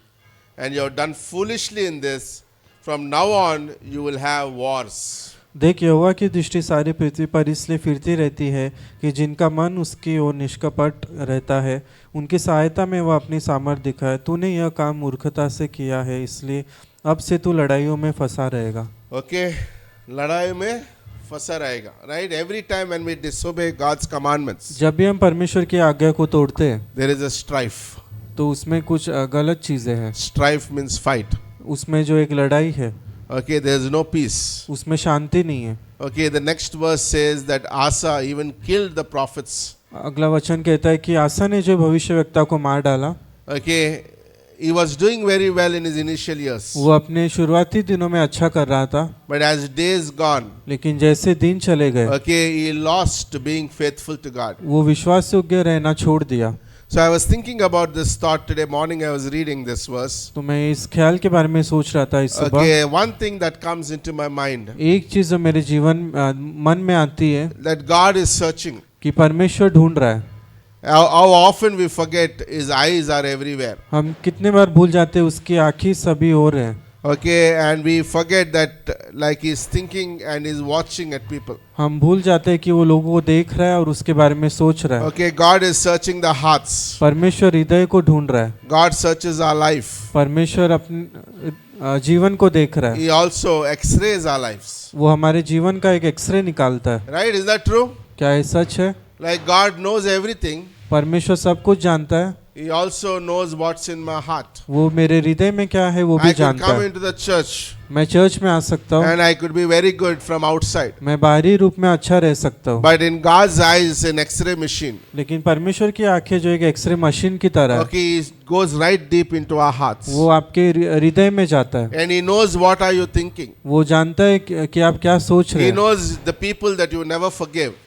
And you have done foolishly in this. From now on you will have wars. देख यहोवा की दृष्टि सारी पृथ्वी पर इसलिए फिरती रहती है कि जिनका मन उसकी ओर निष्कपट रहता है, उनकी सहायता में वह अपनी सामर्थ दिखाए। तूने यह काम मूर्खता से किया है, इसलिए अब से तू लड़ाइयों में फंसा रहेगा। Okay, लड़ाई में फंसा रहेगा. Right? Every time when we disobey God's commandments, जब भी हम परमेश्वर की आज्ञा को तोड़ते हैं there is a strife. तो उसमें कुछ गलत चीजें हैं। Strife means fight. उसमें जो एक लड़ाई है, Okay, there is no peace. उसमें शांति नहीं है। Okay, the next verse says that Asa even killed the prophets. अगला वचन कहता है कि आसा ने जो भविष्यवक्ता को मार डाला। Okay, he was doing very well in his initial years. वो अपने शुरुआती दिनों में अच्छा कर रहा था, But as days gone, लेकिन जैसे दिन चले गए okay, he lost being faithful to God. वो विश्वास योग्य रहना छोड़ दिया। So I was thinking about this thought today morning. I was reading this verse. तो मैं इस ख्याल के बारे में सोच रहा था इस सुबह। Okay, one thing that comes into my mind, एक चीज जो मेरे जीवन मन में आती है that God is searching. कि परमेश्वर ढूंढ रहा है। How often we forget His eyes are everywhere. हम कितने बार भूल जाते हैं उसकी आँखें सभी ओर हैं। Okay, and we forget that like He's thinking and He's watching at people. हम भूल जाते हैं कि वो लोगों को देख रहा है और उसके बारे में सोच रहा है। Okay, God is searching the hearts. परमेश्वर हृदय को ढूंढ रहा है। God searches our life. परमेश्वर अपने जीवन को देख रहा है। He also x-rays our lives. वो हमारे जीवन का एक एक्सरे निकालता है। Right? Is that true? क्या ये सच है? Like God knows everything. परमेश्वर सब कुछ जानता है, He also knows what's in my heart. वो मेरे हृदय में क्या है वो भी I could जानता come है। into the church मैं चर्च में आ सकता हूँ, and I could be very good from outside. मैं बाहरी रूप में अच्छा रह सकता हूँ, But in God's eyes, an X-ray machine. लेकिन परमेश्वर की आंखें जो एक एक्सरे मशीन की तरह है, Okay, it goes right deep into our hearts. वो आपके हृदय में जाता है। And He knows what are you thinking. वो जानता है कि आप क्या सोच रहे He हैं। knows the people that you never forgive.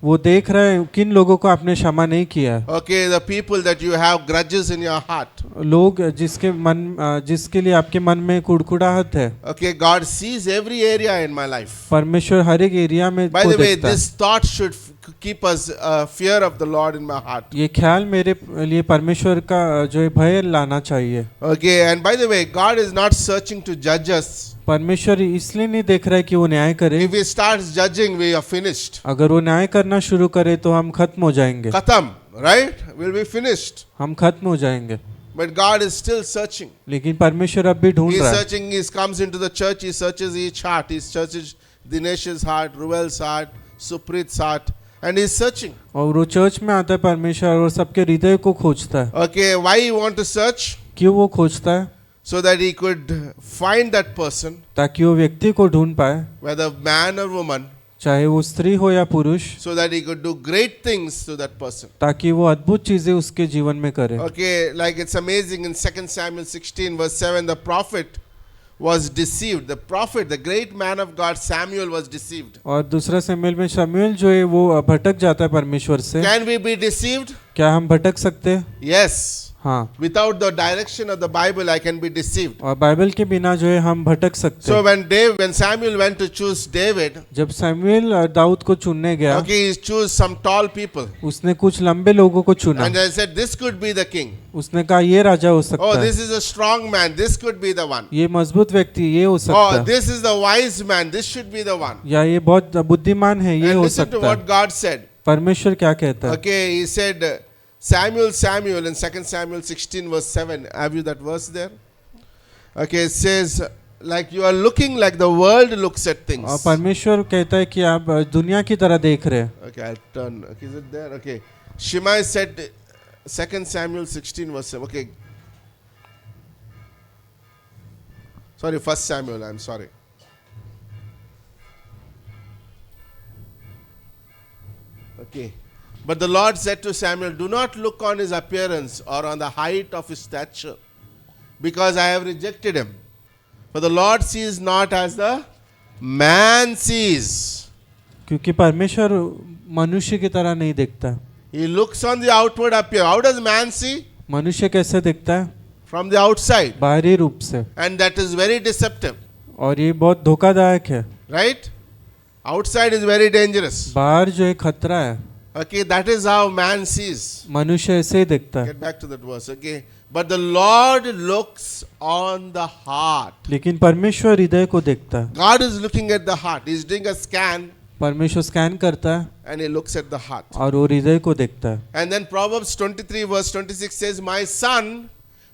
वो देख रहा है किन लोगों को आपने क्षमा नहीं किया है। Okay, the people that you have grudges in your heart. लोग जिसके लिए आपके मन में कुड़कुड़ाहट है। Okay, God sees every area in my life. परमेश्वर हर एक एरिया में By को the way, देखता है। this thought should keep us fear of the Lord in my heart. ये ख्याल मेरे लिए परमेश्वर का जो है भय लाना चाहिए। Okay, and by the way, God is not searching to judge us. परमेश्वर इसलिए नहीं देख रहा है कि वो न्याय करे। If He starts judging, we are finished. अगर वो न्याय करना शुरू करे तो हम खत्म हो जाएंगे, Khatam, right? We'll be finished. हम खत्म हो जाएंगे। But God is still searching. लेकिन परमेश्वर अब भी ढूंढ He's रहा है। searching. He comes into the church. He searches each heart. He searches Dinesh's heart, Ruel's heart, Suprit's heart, and He's searching. और वो चर्च में आता है परमेश्वर और सबके हृदय को खोजता है। Okay, why He want to search? क्यों वो खोजता है? So that He could find that person, ताकि वो व्यक्ति को ढूंढ पाए, whether man or woman, चाहे वो स्त्री हो या पुरुष, so that He could do great things to that person. ताकि वो अद्भुत चीजें उसके जीवन में करे। Okay, like it's amazing in 2 Samuel 16 verse 7, the prophet was deceived. The prophet, the great man of God, Samuel, was deceived. और दूसरा शमूएल में शमूएल जो है वो भटक जाता है परमेश्वर से। Can we be deceived? क्या हम भटक सकते हैं? Yes. हाँ, Without the direction of the Bible, I can be deceived. और बाइबल के बिना जो है हम भटक सकते So हैं। when Samuel went to choose David, जब शमूएल दाऊद को चुनने गया, okay, he chose some tall people, उसने कुछ लंबे लोगों को चुना। and they said, "This could be the king. उसने कहा ये राजा हो Oh, सकता this है, is a strong man. This could be the one. ये मजबूत व्यक्ति ये हो सकता Oh, है, this is the wise man. This should be the one." या ये बहुत बुद्धिमान है ये And हो listen to सकता what है। God said. परमेश्वर क्या कहता है? Okay, He said, Samuel, Samuel, in 2 Samuel 16 verse 7. Have you that verse there? Okay, it says, like you are looking like the world looks at और things. परमेश्वर कहता है कि आप दुनिया की तरह देख रहे हैं। Okay, I'll turn. Okay, is it there? Okay. Shimei said, 2 Samuel 16 verse 7. Okay. Sorry, 1 Samuel, I'm sorry. Okay. But the Lord said to Samuel, "Do not look on his appearance or on the height of his stature, because I have rejected him. For the Lord sees not as the man sees." क्योंकि परमेश्वर मनुष्य की तरह नहीं देखता। He looks on the outward appearance. How does man see? मनुष्य कैसे दिखता है? From the outside. बाहरी रूप से, And that is very deceptive. और ये बहुत धोखादायक है। Right? Outside is very dangerous. बाहर जो है खतरा है, Okay, that is how man sees. मनुष्य ऐसे ही दिखता है। Get back to that verse. Okay. But the Lord looks on the heart. लेकिन परमेश्वर हृदय को देखता है। God is looking at the heart. He's doing a scan परमेश्वर स्कैन करता है and He looks at the heart. और वो हृदय को देखता है। And then Proverbs 23 verse 26 says, "My son,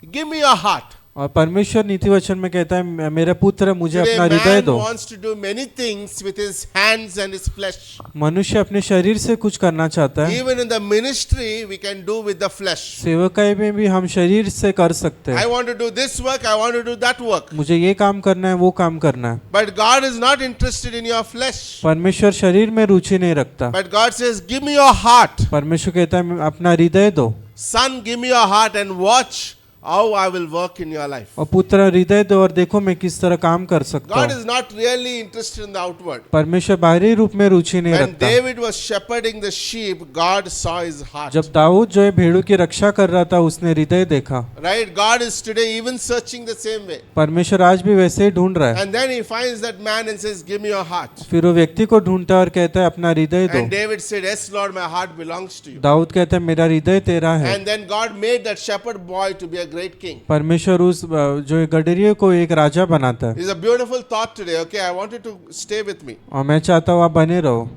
give me your heart." और परमेश्वर नीति वचन में कहता है मेरा पुत्र मुझे Today अपना हृदय man दो। wants to do many things with his hands and his flesh. मनुष्य अपने शरीर से कुछ करना चाहता है। Even in the ministry, we can do with the flesh. सेवकाई में भी हम शरीर से कर सकते I हैं। want to do this work, I want to do that work. मुझे ये काम करना है वो काम करना है। But God is not interested in your flesh. परमेश्वर शरीर में रुचि नहीं रखता। But God says, "Give me your heart. परमेश्वर कहता है अपना हृदय दो, Son, give me your heart and watch how I will work in your life." और पुत्र हृदय दो और देखो मैं किस तरह काम कर सकता God हूँ। is not really interested in the outward. परमेश्वर बाहरी रूप में रुचि नहीं When रखता। David was shepherding the sheep, God saw his heart. जब दाऊद जो है भेड़ों की रक्षा कर रहा था उसने हृदय देखा। Right? God is today even searching the same way. परमेश्वर आज भी वैसे ही ढूंढ रहा है। And then he finds that man and says, "Give me your heart." फिर वो व्यक्ति को ढूंढता है और कहता है अपना हृदय दो। And David said, "Yes, Lord, my heart belongs to you." Dawood कहता है मेरा हृदय तेरा है। And then God made that shepherd boy to be a great king. परमेश्वर उस जो गडरिये को एक राजा बनाता है। It's a beautiful thought today. Okay, I want you to stay with me. और मैं चाहता हूँ आप बने रहो।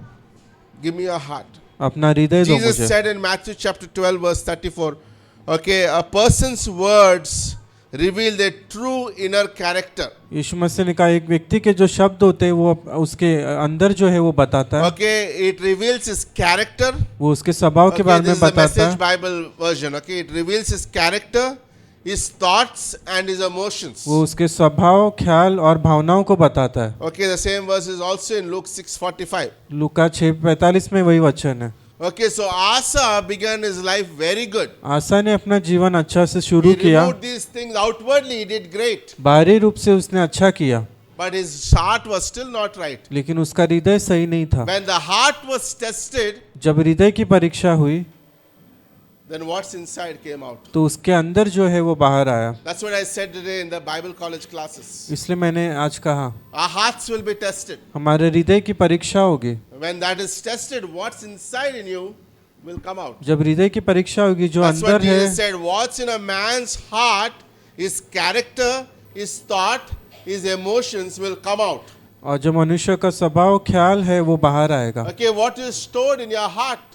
Give me your heart. अपना हृदय दो Jesus मुझे। said in Matthew chapter 12 verse 34, okay, a person's words reveal their true inner character. यीशु मसीह ने कहा एक व्यक्ति के जो शब्द होते हैं वो उसके अंदर जो है वो बताता है, Okay, it reveals his character. वो उसके स्वभाव के Okay, बारे this में is the बताता Message है। Bible version. Okay, it reveals his character, his thoughts and his emotions. वो उसके स्वभाव, ख्याल और भावनाओं को बताता है। Okay, the same verse is also in Luke 6:45. लूका 6:45 में वही वचन है। Okay, so Asa began his life very good. आसा ने अपना जीवन अच्छा से शुरू He किया, removed these things outwardly, he did great. बाहरी रूप से उसने अच्छा किया, But his heart was still not right. लेकिन उसका हृदय सही नहीं था। When the heart was tested, जब हृदय की परीक्षा हुई then what's inside came out. तो उसके अंदर जो है वो बाहर आया। That's what I said today in the Bible college classes. इसलिए मैंने आज कहा Our hearts will be tested. हमारे हृदय की परीक्षा होगी। When that is tested, what's inside in you will come out. जब हृदय की परीक्षा होगी, जो That's what अंदर है, Jesus said. What's in a man's heart, his character, his thought, his emotions will come out. और जो मनुष्य का स्वभाव, ख्याल है वो बाहर आएगा। Okay, what is stored in your heart?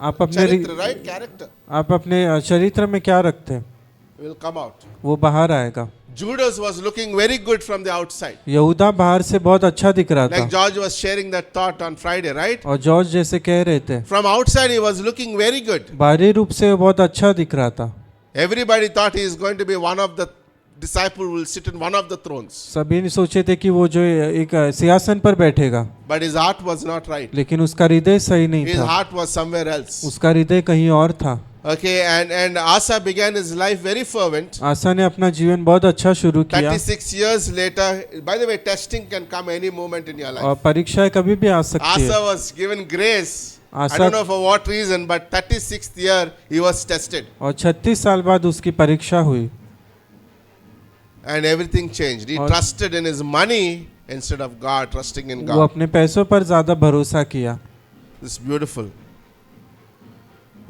आप अपने Charitra, right? Character आप अपने चरित्र में क्या रखते हैं will come out. वो बाहर आएगा। Judas was looking very good from the outside. यहूदा बाहर से बहुत अच्छा दिख रहा था, Like George was sharing that thought on Friday, right? और जॉर्ज जैसे कह रहे थे From outside he was looking very good. बाहरी रूप से वो बहुत अच्छा दिख रहा था। Everybody thought he is going to be one of the disciples who will sit in one of the thrones. सभी ने सोचे थे कि वो जो एक सिंहासन पर बैठेगा, But his heart was not right. लेकिन उसका हृदय सही नहीं His था, heart was somewhere else. उसका हृदय कहीं और था। Okay, and Asa began his life very fervent. आसा ने अपना जीवन बहुत अच्छा शुरू किया, 36 years later, by the way, testing can come any moment in your life. और परीक्षाएं कभी भी आ सकती Asa है। was given grace. I Asa- don't know for what reason, but 36th year he was tested. और 36 साल बाद उसकी परीक्षा हुई And everything changed. He और- trusted in his money instead of God, trusting in वो God. अपने पैसों पर ज्यादा भरोसा किया। It's beautiful.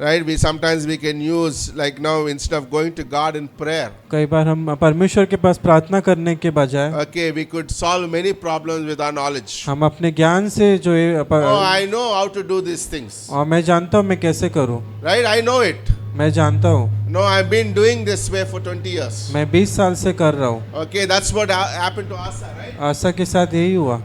Right? Sometimes we can use, like now, instead of going to God in prayer, कई बार हम परमेश्वर के पास प्रार्थना करने के बजाय okay, we could solve many problems with our knowledge. हम अपने ज्ञान से जो है Oh, I know how to do these things. और मैं जानता हूँ मैं कैसे करूँ, Right? I know it. मैं जानता हूँ, No, I've been doing this way for 20 years. मैं 20 साल से कर रहा हूँ। Okay, that's what happened to Asa, right? आशा के साथ यही हुआ।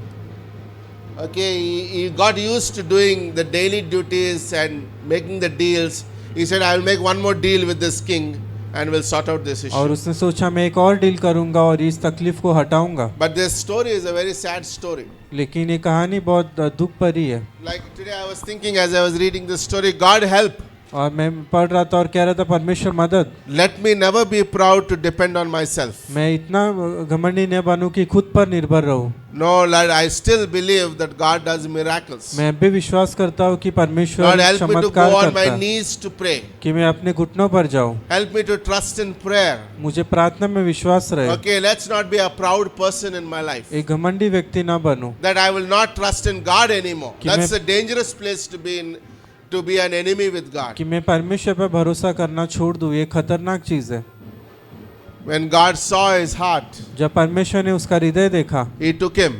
Okay, he got used to doing the daily duties and making the deals. He said, I will make one more deal with this king and we'll sort out this issue. और उसने सोचा मैं एक और डील करूंगा और इस तकलीफ को हटाऊंगा। But this story is a very sad story. लेकिन ये कहानी बहुत दुख भरी है। Like today I was thinking as I was reading this story, God help. और मैं पढ़ रहा था और कह रहा था परमेश्वर मदद, Let me never be proud to depend on myself. मैं इतना घमंडी न बनूं कि खुद पर निर्भर रहूं। No, Lord, I still believe that God does miracles. मैं भी विश्वास करता हूँ कि परमेश्वर Lord, help me to go चमत्कार on करता my है, knees to pray. कि मैं अपने घुटनों पर जाऊं। Help me to trust in prayer. मुझे प्रार्थना में विश्वास रहे, Okay, let's not be a proud person in my life. एक घमंडी व्यक्ति ना बनूं That I will not trust in God anymore. कि That's मैं- a dangerous place to be in, to be an enemy with God. कि मैं परमेश्वर पर भरोसा करना छोड़ दूं। ये खतरनाक चीज है। When God saw his heart, जब परमेश्वर ने उसका हृदय देखा, he took him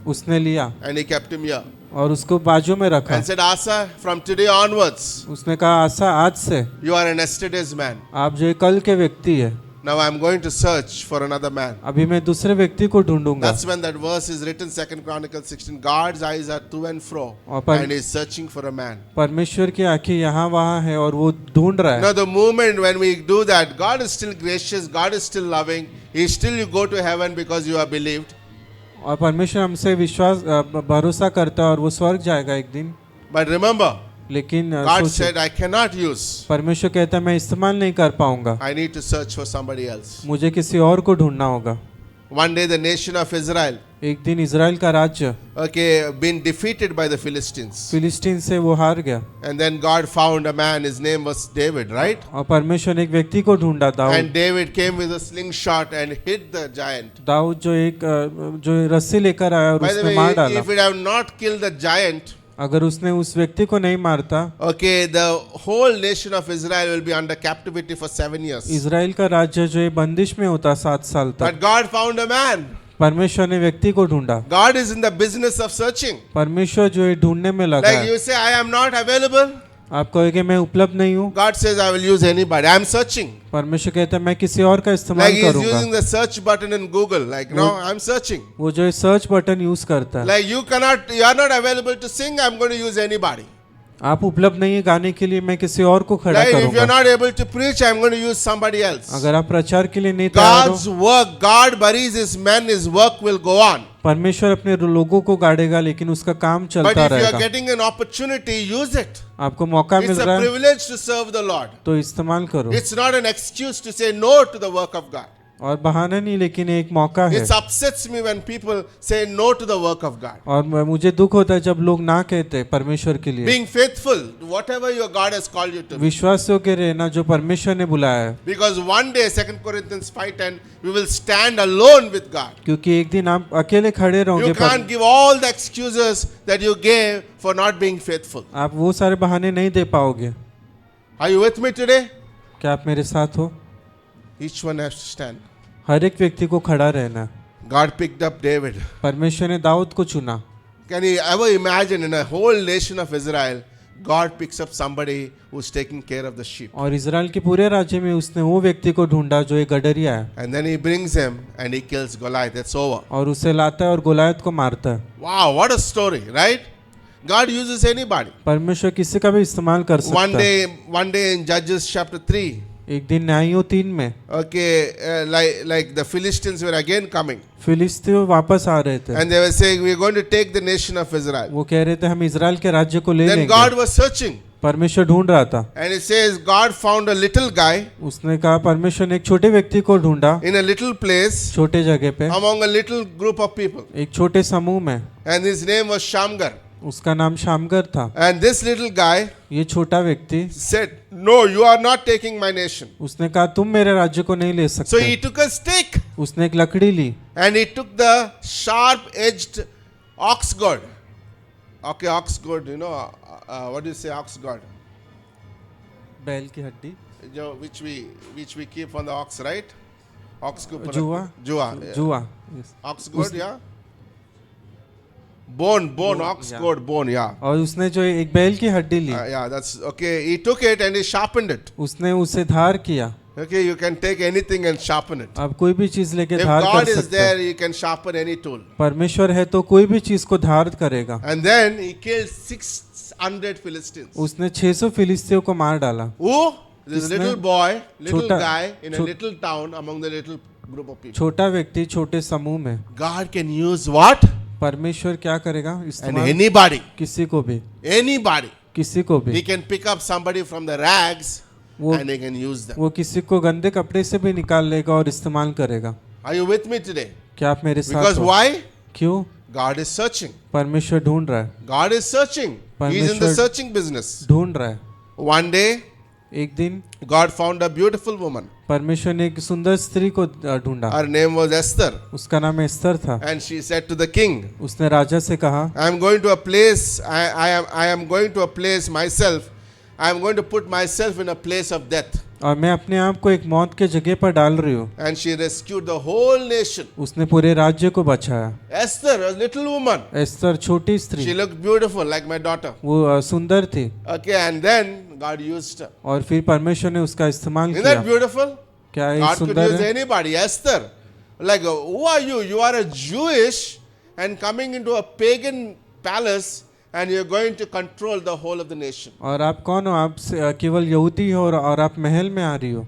उसने लिया and he kept him here. और उसको बाजू में रखा। And said, Asa, from today onwards, उसने कहा आशा आज से you are an yesterday's man. आप जो कल के व्यक्ति है, Now I'm going to search for another man. अभी मैं दूसरे व्यक्ति को ढूंढूंगा। That's when that verse is written, 2 Chronicles 16. God's eyes are to and fro और and he's searching for a man. परमेश्वर की आंखें यहाँ वहाँ है और वो ढूंढ रहा है। Now the moment when we do that, God is still gracious, God is still loving. He still you go to heaven because you are believed. और परमेश्वर हमसे विश्वास भरोसा करता है और वो स्वर्ग जाएगा एक दिन। But remember, लेकिन God सोचो, said, I cannot use. परमेश्वर कहता है मैं इस्तेमाल नहीं कर पाऊंगा, I need to search for somebody else. मुझे किसी और को ढूंढना होगा। One day the nation of Israel, एक दिन इजराइल का राज्य okay, been defeated by the Philistines. फिलिस्तीन से वो हार गया And then God found a man, his name was David, right? और परमेश्वर ने एक व्यक्ति को ढूंढा, And Dawood. David came with a slingshot and hit the giant. Dawood जो एक जो रस्सी लेकर आया और By the उसने मार way, डाला। if it have not killed the giant, अगर उसने उस व्यक्ति को नहीं मारता, okay, the whole nation of Israel will be under captivity for 7 years. Israel का राज्य जो है बंदिश में होता 7 साल तक। But God found a man. परमेश्वर ने व्यक्ति को ढूंढा। God is in the business of searching. परमेश्वर जो है ढूंढने में लगा Like है। you say, I am not available. आप कहोगे मैं उपलब्ध नहीं हूँ, God says, I will use anybody. I am searching. परमेश्वर कहता है मैं किसी और का Like इस्तेमाल he is करूंगा। using the search button in Google. Like, no, I am searching. वो जो सर्च बटन यूज करता है। Like you are not available to sing, I am going to use anybody. आप उपलब्ध नहीं है गाने के लिए, मैं किसी और को खड़ा Like if you are करूंगा। not able to preach, I am going to use somebody else. अगर आप प्रचार के लिए नहीं तैयार God's हो, work, God buries his men, his work will go on. परमेश्वर अपने लोगों को गाड़ेगा, लेकिन उसका काम But चलता if you are रहेगा। getting an opportunity, use it. आपको मौका It's मिल a रहा है privilege to serve the Lord. तो इस्तेमाल करो। It's not an excuse to say no to the work of God. और बहाना नहीं, लेकिन एक मौका है। It upsets me when people say no to the work of God. और मुझे दुख होता है जब लोग ना कहते हैं परमेश्वर के लिए। Being faithful to whatever your God has called you to. विश्वास योग्य रहना जो परमेश्वर ने बुलाया है, Because one day, 2 Corinthians 5:10, we will stand alone with God. क्योंकि एक दिन आप अकेले खड़े रहोगे। You can't give all the excuses that you gave for not being faithful. आप वो सारे बहाने नहीं दे पाओगे। Are you with me today? क्या आप मेरे साथ हो? Each one has to stand. हर एक व्यक्ति को खड़ा रहना है। God picked up David. परमेश्वर ने दाऊद को चुना। Can you ever imagine in a whole nation of Israel, God picks up somebody who's taking care of the sheep. और इजराइल के पूरे राज्य में उसने वो व्यक्ति को ढूंढा जो एक गडरिया है, And then he brings him and he kills Goliath. That's over. और उसे लाता है और गोलायत को मारता है। Wow, what a story, right? God uses anybody. परमेश्वर किसी का भी इस्तेमाल कर सकता है। One day in Judges chapter 3, एक दिन न्यायों 3 में okay, like the Philistines were again coming. फिलिस्ती वापस आ रहे थे। And they were saying, we're going to take the nation of Israel. वो कह रहे थे हम इजराइल के राज्य को ले Then लेंगे। God was searching. परमेश्वर ढूंढ रहा था। And it says, God found a little guy उसने कहा परमेश्वर ने एक छोटे व्यक्ति को ढूंढा in a little place छोटे जगह पे, among a little group of people. एक छोटे समूह में। And his name was Shamgar. उसका नाम शामगर था। And this little guy ये छोटा व्यक्ति said, no, you are not taking my nation. उसने कहा तुम मेरे राज्य को नहीं ले So सकते। he took a stick उसने एक लकड़ी ली and he took the sharp-edged ox goad. Okay, ox goad, you know, what do you say, ox goad? बैल की हड्डी, Which we keep on the ox, right? Ox को जुआ, Jua. जुआ, Ox goad, yeah. Bone, ox yeah. goad, bone, yeah. और उसने जो एक बैल की हड्डी ली, Yeah, that's okay. He took it and he sharpened it. उसने उसे धार किया। Okay, you can take anything and sharpen it. आप कोई भी चीज लेके If धार God कर is सकते there, हैं। you can sharpen any tool. परमेश्वर है तो कोई भी चीज को धार करेगा। And then he killed 600 Philistines. उसने 600 फिलिस्तियों को मार डाला। Who? This किसने? little boy, little छोटा- guy in a छो- little town among the little group of people. छोटा व्यक्ति छोटे समूह में। God can use what? परमेश्वर क्या करेगा? And इस्तेमाल anybody. किसी को भी, Anybody. किसी को He भी। can pick up somebody from the rags वो and he can use them. वो किसी को गंदे कपड़े से भी निकाल लेगा और इस्तेमाल करेगा। Are you with me today? क्या आप मेरे साथ Because हो? why? क्यों? God is searching. परमेश्वर ढूंढ रहा है, God is searching. He is in the परमेश्वर- searching business. ढूंढ रहा है। One day, एक दिन God found a beautiful woman. परमेश्वर ने एक सुंदर स्त्री को ढूंढा। Her name was Esther. उसका नाम एस्तर था। And she said to the king, उसने राजा से कहा I am going to a place, I am going to a place myself. I am going to put myself in a place of death. और मैं अपने आप को एक मौत के जगह पर डाल रही हूँ। And she rescued the whole nation. उसने पूरे राज्य को बचाया। Esther, a little woman. Esther छोटी She स्त्री, looked beautiful like my daughter. वो सुंदर थी Okay, and then God used her. और फिर परमेश्वर ने उसका इस्तेमाल Isn't किया। that beautiful? क्या ये God could सुंदर use है? anybody. Esther. Like, who are you? You are a Jewish and coming into a pagan palace and you're going to control the whole of the nation. और आप कौन हो? आप केवल यहूदी हो और आप महल में आ रही हो।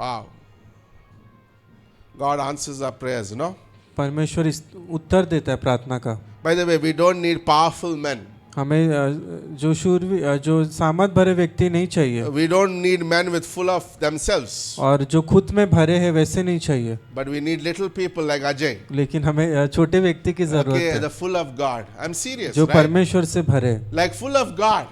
Wow. God answers our prayers, you know. परमेश्वर उत्तर देता है प्रार्थना का। By the way, we don't need powerful men. हमें जो शूरवीर जो सामर्थ भरे व्यक्ति नहीं चाहिए, We don't need men with full of themselves. और जो खुद में भरे हैं वैसे नहीं चाहिए, But we need little people like Ajay. लेकिन हमें छोटे व्यक्ति की जरूरत Okay, है the full of God. I'm serious, जो right? परमेश्वर से भरे, Like full of God.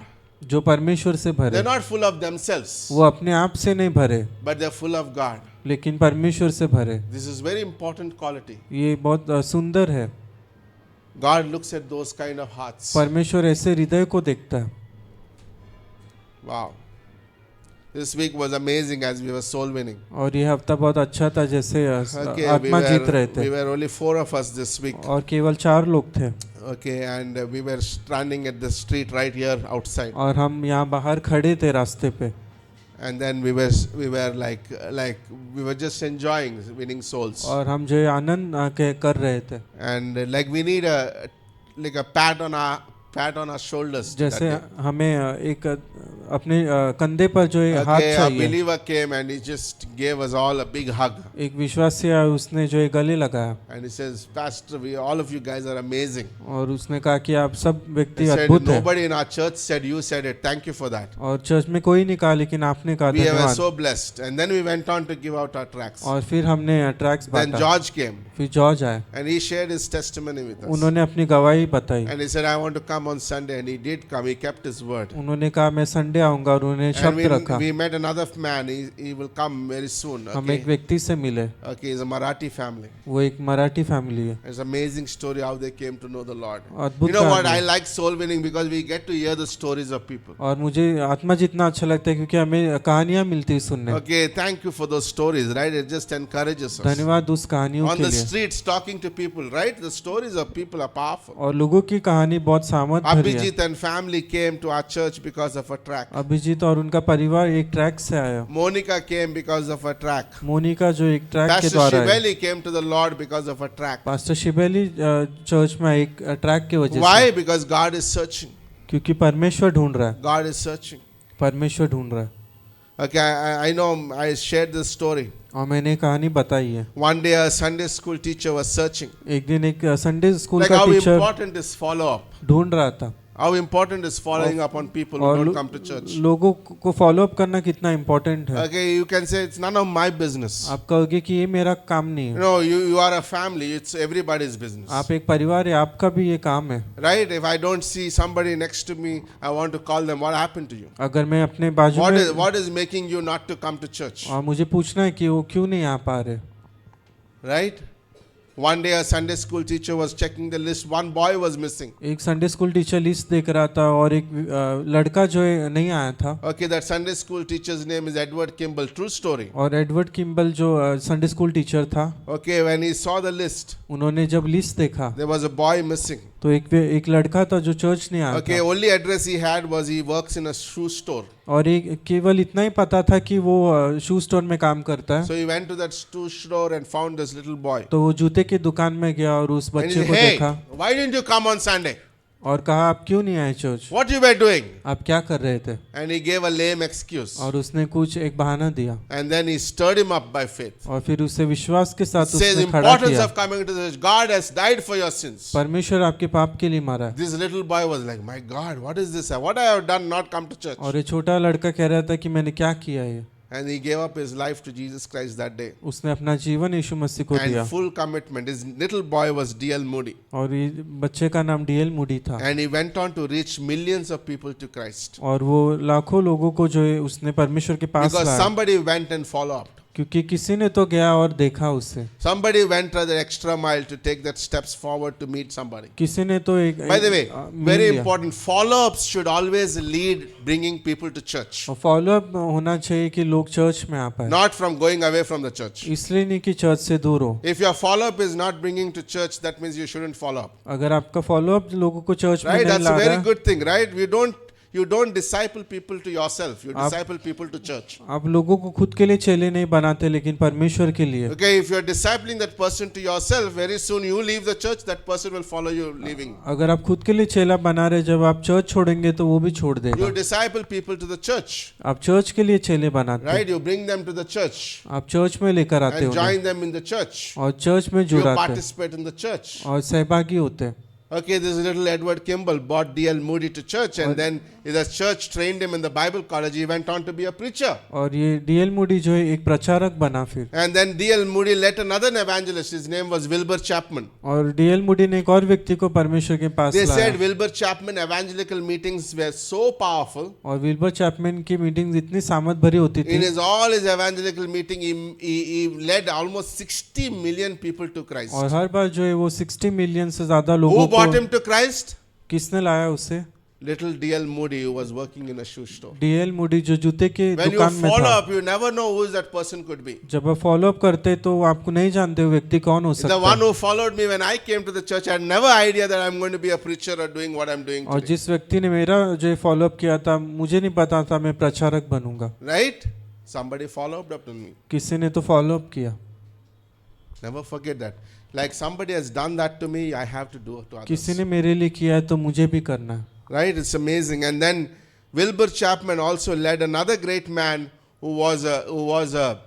जो परमेश्वर से भरे। They're not full of themselves, वो अपने आप से नहीं भरे, but they're full of God. लेकिन परमेश्वर से भरे। This is very important quality. ये बहुत सुंदर है। God looks at those kind of hearts. परमेश्वर ऐसे हृदय को देखता है। Wow. This week was amazing as we were soul winning. और ये हफ्ता बहुत अच्छा था, जैसे Okay, आत्मा जीत रहे we थे were only 4 of us this week. और केवल 4 लोग थे। Okay, and we were standing at the street right here outside, और हम यहाँ बाहर खड़े थे रास्ते पे, and then we were like we were just enjoying winning souls, और हम जो है आनंद कर रहे थे, and like we need a pat on our shoulders. that जैसे day. हमें एक अपने कंधे पर जो है हाथ Okay, a चाहिए। believer came and he just gave us all a big hug, एक विश्वासी आया, उसने जो है गले लगाया and he says, Pastor, all of you guys are amazing. और उसने कहा कि आप सब व्यक्ति He said, अद्भुत हैं, nobody in our church said, you said it. Thank you for that. और चर्च में कोई नहीं कहा लेकिन आपने कहा We were धन्यवाद। so blessed. And then we went on to give out our tracts. और फिर हमने ट्रैक्स Then बांटा, George came फिर जॉर्ज आए, and he shared his testimony with us. उन्होंने अपनी गवाही बताई, And he said, I want to come on Sunday. And he did come. He kept his word. उन्होंने कहा मैं संडे आऊंगा और उन्होंने And शब्द रखा। we met another man. He will come very soon. हम एक Okay, व्यक्ति से मिले, okay, he's a Marathi family. वो एक मराठी फैमिली है, It's an amazing story how they came to know the Lord. अद्भुत You know what? कहानी I है। like soul winning because we get to hear the stories of people. और मुझे आत्मा जितना अच्छा लगता है क्योंकि हमें कहानियां मिलती है सुनने। Okay, thank you for those stories, right? It just encourages us. धन्यवाद उस कहानियों On के the लिए। streets, talking to people, right? The stories of people are powerful. और लोगों की कहानी बहुत सामर्थ भरी है। Abhijit and family came to our church because of a track. Abhijit और उनका परिवार एक ट्रैक से आया, Monica came because of a track. Monika जो एक ट्रैक के Pastor द्वारा है, Shiveli came to the Lord because of a track. Pastor शिबेली चर्च में एक ट्रैक के वजह Why? से, Because God is searching. क्योंकि परमेश्वर ढूंढ रहा है, God is searching. परमेश्वर ढूंढ रहा है। Okay, I know I shared this story. और मैंने कहानी बताई है। One day a Sunday school teacher was searching. एक दिन एक संडे स्कूल Like का how teacher important is follow up. ढूंढ रहा था, How important is following up on people who और don't come to church. लोगों को फॉलो अप करना कितना इम्पोर्टेंट है। Okay, you can say it's none of my business. आप कहोगे कि ये मेरा काम नहीं है, No, you are a family. It's everybody's business. आप एक परिवार है, आपका भी ये काम है। Right? If I don't see somebody next to me, I want to call them. What happened to you? अगर मैं अपने बाजू में, What is making you not to come to church? और मुझे पूछना है कि वो क्यों नहीं आ पा रहे। Right? One day a Sunday school teacher was checking the list. One boy was missing. एक संडे स्कूल टीचर लिस्ट देख रहा था और एक लड़का जो है नहीं आया था, Okay, that Sunday school teacher's name is Edward Kimball. True story. और एडवर्ड किम्बल जो संडे स्कूल टीचर था, Okay, when he saw the list, उन्होंने जब लिस्ट देखा there was a boy missing. तो एक लड़का था जो चर्च नहीं आया Okay, था, only address he had was he works in a shoe store. और एक केवल इतना ही पता था कि वो शू स्टोर में काम करता है। So he went to that shoe store and found this little boy. तो वो जूते की दुकान में गया और उस And he बच्चे said, को hey, देखा why didn't you come on Sunday? और कहा आप क्यों नहीं आए church, What you were doing? आप क्या कर रहे थे। And he gave a lame excuse. और उसने कुछ एक बहाना दिया And then he stirred him up by faith. और फिर उसे विश्वास के साथ Says उसने खड़ा importance किया। of coming to the church. God has died for your sins. परमेश्वर आपके पाप के लिए मारा है। This little boy was like, my God, what is this? What I have done not come to church? और ये छोटा लड़का कह रहा था कि मैंने क्या किया है। And he gave up his life to Jesus Christ that day. उसने अपना जीवन यीशु मसीह को दिया। And full commitment. His little boy was D.L. Moody. और ये बच्चे का नाम डीएल मूडी था। And he went on to reach millions of people to Christ. और वो लाखों लोगों को जो है उसने परमेश्वर के पास Because लाया, somebody went and followed up. क्योंकि किसी ने तो गया और देखा उसे, Somebody went the extra mile to take that steps forward to meet somebody. किसी ने तो एक By the way, mill very लिया। important, follow-ups should always lead bringing people to church. और फॉलो अप होना चाहिए कि लोग चर्च में आ पाए, Not from going away from the church. इसलिए नहीं कि चर्च से दूर हो। If your follow-up is not bringing to church, that means you shouldn't follow up. अगर आपका फॉलो अप लोगों को चर्च में Right? नहीं That's ला a रहा very है, good thing, right? You don't disciple people to yourself. You disciple people to church. आप लोगों को खुद के लिए चेले नहीं बनाते लेकिन परमेश्वर के लिए। Okay, if you're discipling that person to yourself, very soon you leave the church, that person will follow you leaving. अगर आप खुद के लिए चेला बना रहे, जब आप चर्च छोड़ेंगे तो वो भी छोड़ देगा। You disciple people to the church, आप चर्च के लिए चेले बनाते right? हैं, You bring them to the church आप चर्च में लेकर आते and हो join them in the church. और चर्च में You जुड़ाते हैं participate in the church. और सहभागी होते हैं। Okay, this little Edward Kimball brought D.L. Moody to church, and then the church trained him in the Bible college. He went on to be a preacher. और ये DL Moody जो है एक प्रचारक बना फिर, And then D.L. Moody led another evangelist. His name was Wilbur Chapman. और DL Moody ने एक और व्यक्ति को परमेश्वर के पास They लाया। said Wilbur Chapman evangelical meetings were so powerful. और विल्बर चैपमैन की मीटिंग्स इतनी सामर्थ भरी होती In थी, all his evangelical meeting, he led almost 60 million people to Christ. और हर बार जो है वो 60 मिलियन से ज्यादा Who लोगों brought को, him to Christ? किसने लाया उसे? little D.L. Moody who was working in a shoe store. DL Moody जो जूते के When you दुकान में follow था, up, you never know who that person could be. जब आप फॉलो अप करते तो आपको नहीं जानते वो व्यक्ति कौन हो The सकता one है। who followed me when I came to the church, I had never idea that I'm going to be a preacher or doing what I'm doing और today. जिस व्यक्ति ने मेरा जो फॉलो अप किया था, मुझे नहीं पता था मैं प्रचारक बनूंगा। Right? Somebody followed up on me. किसी ने तो फॉलो अप किया। Never forget that. Like somebody has done that to me, I have to do it to किसी others. ने मेरे लिए किया है तो मुझे भी करना है। Right? It's amazing. And then Wilbur Chapman also led another great man who was a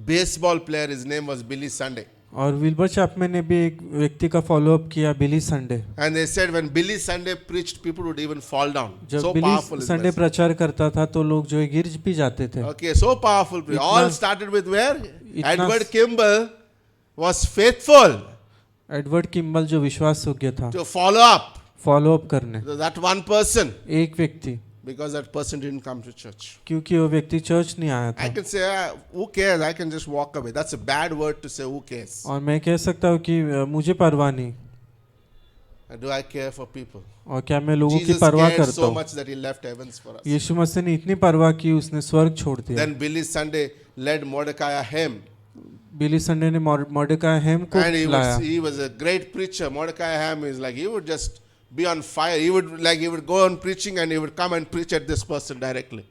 baseball player. His name was Billy Sunday. और विल्बर चैपमैन ने भी एक व्यक्ति का फॉलो अप किया, बिली Sunday. And they said when Billy Sunday preached, people would even fall down. जब So बिली powerful. his Sunday message. प्रचार करता था तो लोग जो है गिर भी जाते थे। Okay, so powerful. All started with where? itna- Edward Kimball was faithful Edward Kimball जो विश्वास योग्य था to follow up follow up करने, that one person एक व्यक्ति, because that person didn't come to church. क्योंकि वो व्यक्ति चर्च नहीं आया I था। can say, who cares? I can just walk away. That's a bad word to say, who cares? और मैं कह सकता हूँ कि मुझे परवाह नहीं, Do I care for people? और क्या मैं लोगों की Jesus परवाह cared करता so हूँ। much that he left heavens for us. यीशु मसीह ने इतनी परवाह की उसने स्वर्ग छोड़ दिया। Then Billy Sunday led Mordecai hymn. बिली संडे ने मॉर्डेकाई हेम को And लाया he was a great preacher. Mordecai Ham is like, he would just be on fire. He would go on preaching and he would come and preach at this person directly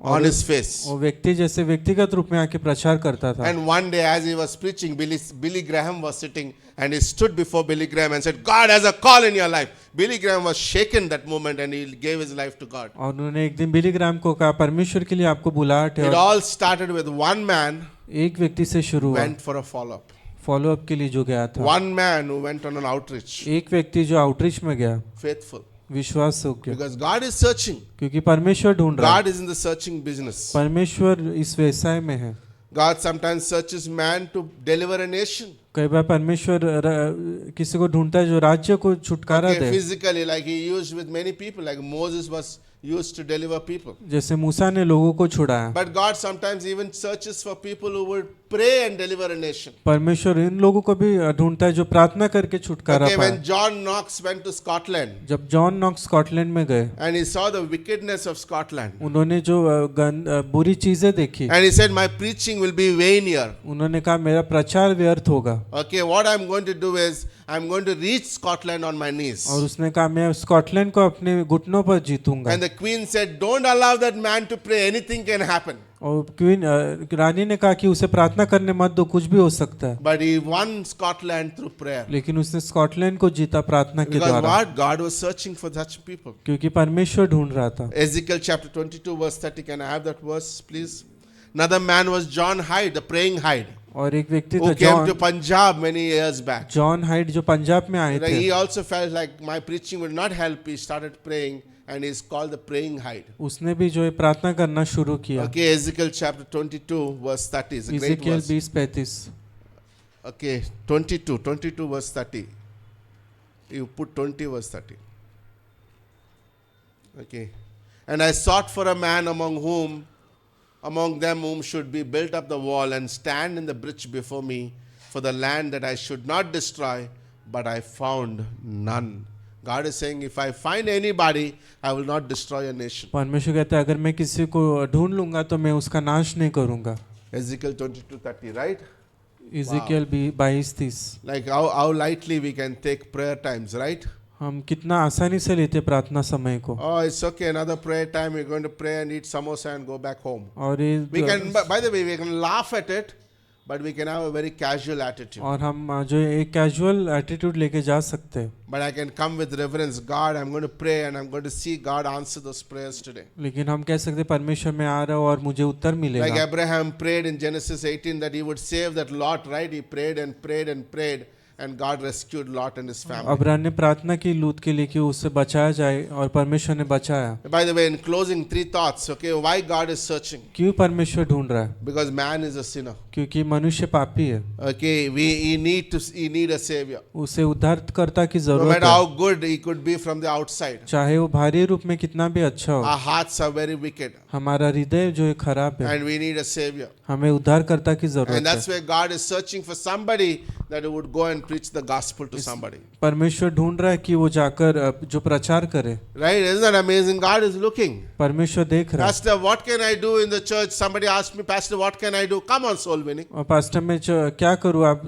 on his face. वो व्यक्ति जैसे व्यक्तिगत रूप में आके प्रचार करता था। And one day as he was preaching, Billy Graham was sitting and he stood before Billy Graham and said, God has a call in your life. Billy Graham was shaken that moment and he gave his life to God. और उन्होंने एक दिन Billy Graham को कहा परमेश्वर के लिए आपको बुलाहट है। It और all started with one man एक व्यक्ति से शुरू हुआ, went for a follow-up. Follow up के लिए जो गया था। One man who went on an outreach. एक व्यक्ति जो आउटरीच में गया, Faithful. विश्वास योग्य, Because God is searching. क्योंकि परमेश्वर ढूंढ रहा है। God is in the searching business. परमेश्वर इस व्यवसाय में है। God sometimes searches man to deliver a nation. कई बार परमेश्वर किसी को ढूंढता है जो राज्य को छुटकारा Okay, they. physically, like he used with many people, like Moses was used to deliver people. जैसे मूसा ने लोगों को छुड़ाया, But God sometimes even searches for people who would pray and deliver a nation. परमेश्वर इन लोगों को भी ढूंढता है जो प्रार्थना करके छुटकारा Okay, पाए। when John Knox went to Scotland जब जॉन नॉक्स स्कॉटलैंड में गए, and he saw the wickedness of Scotland, उन्होंने जो बुरी चीजें देखी, and he said, my preaching will be vain here. उन्होंने कहा मेरा प्रचार व्यर्थ होगा। Okay, what I'm going to do is I'm going to reach Scotland on my knees. और उसने कहा मैं स्कॉटलैंड को अपने घुटनों पर जीतूंगा। And the queen said, don't allow that man to pray, anything can happen. और क्वीन रानी ने कहा कि उसे प्रार्थना करने मत दो, कुछ भी हो सकता है। But he won Scotland through prayer. लेकिन उसने स्कॉटलैंड को जीता प्रार्थना के Because द्वारा, what? God was searching for such people. क्योंकि परमेश्वर ढूंढ रहा था। Ezekiel chapter 22 verse 30. Can I have that verse, please? Another man was John Hyde, the praying Hyde, और एक व्यक्ति who था came to John Punjab many years back. John height जो पंजाब में आए Like, थे। he also felt like my preaching will not help. He started praying and he's called the praying Hyde. उसने भी जो है प्रार्थना करना शुरू किया। Okay, Ezekiel chapter 22 verse 30 is a great इज़ेकियल verse. 20:35। Okay, 22 verse 30. You put 20 verse 30. Okay. And I sought for a man among them whom should be built up the wall and stand in the breach before me for the land that I should not destroy, but I found none. God is saying, if I find anybody, I will not destroy a nation. परमेश्वर कहता है अगर मैं किसी को ढूंढ लूंगा तो मैं उसका नाश नहीं करूंगा। Ezekiel 22:30, right? इज़ेकियल 22:30। Like how lightly we can take prayer times, right? हम कितना आसानी से लेते प्रार्थना समय को। Oh, it's okay. Another prayer time. We're going to pray and eat samosa and go back home. और ये We can, by the way, we can laugh at it, but we can have a very casual attitude. और हम जो एक casual attitude लेके जा सकते हैं, But I can come with reverence. God, I'm going to pray and I'm going to see God answer those prayers today. लेकिन हम कह सकते हैं परमेश्वर में आ रहा हूँ और मुझे उत्तर Like मिलेगा। Abraham prayed in Genesis 18 that he would save that Lot, right? He prayed and prayed and prayed, and God rescued Lot and his family. Abraham ने प्रार्थना की लूत के लिए कि उससे बचाया जाए और परमेश्वर ने बचाया। By the way, in closing, 3 thoughts. Okay, why God is searching? क्यों परमेश्वर ढूंढ रहा है? Because man is a sinner. क्योंकि मनुष्य पापी है, Okay, he need a savior. उसे उद्धारकर्ता की No जरूरत matter है। how good he could be from the outside, चाहे वो बाहरी रूप में कितना भी अच्छा हो, our hearts are very wicked, हमारा हृदय जो है खराब है, and we need a savior. हमें उद्धारकर्ता की And जरूरत that's है। where God is searching for somebody that he would go and preach the gospel to somebody. परमेश्वर ढूंढ रहा है कि वो जाकर जो प्रचार करे। Right? Isn't that amazing? God is looking. परमेश्वर देख रहा है। Pastor, what can I do in the church? Somebody asked me, Pastor, what can I do? Come on, soul winning. और पास्टर मैं क्या करूँ? आप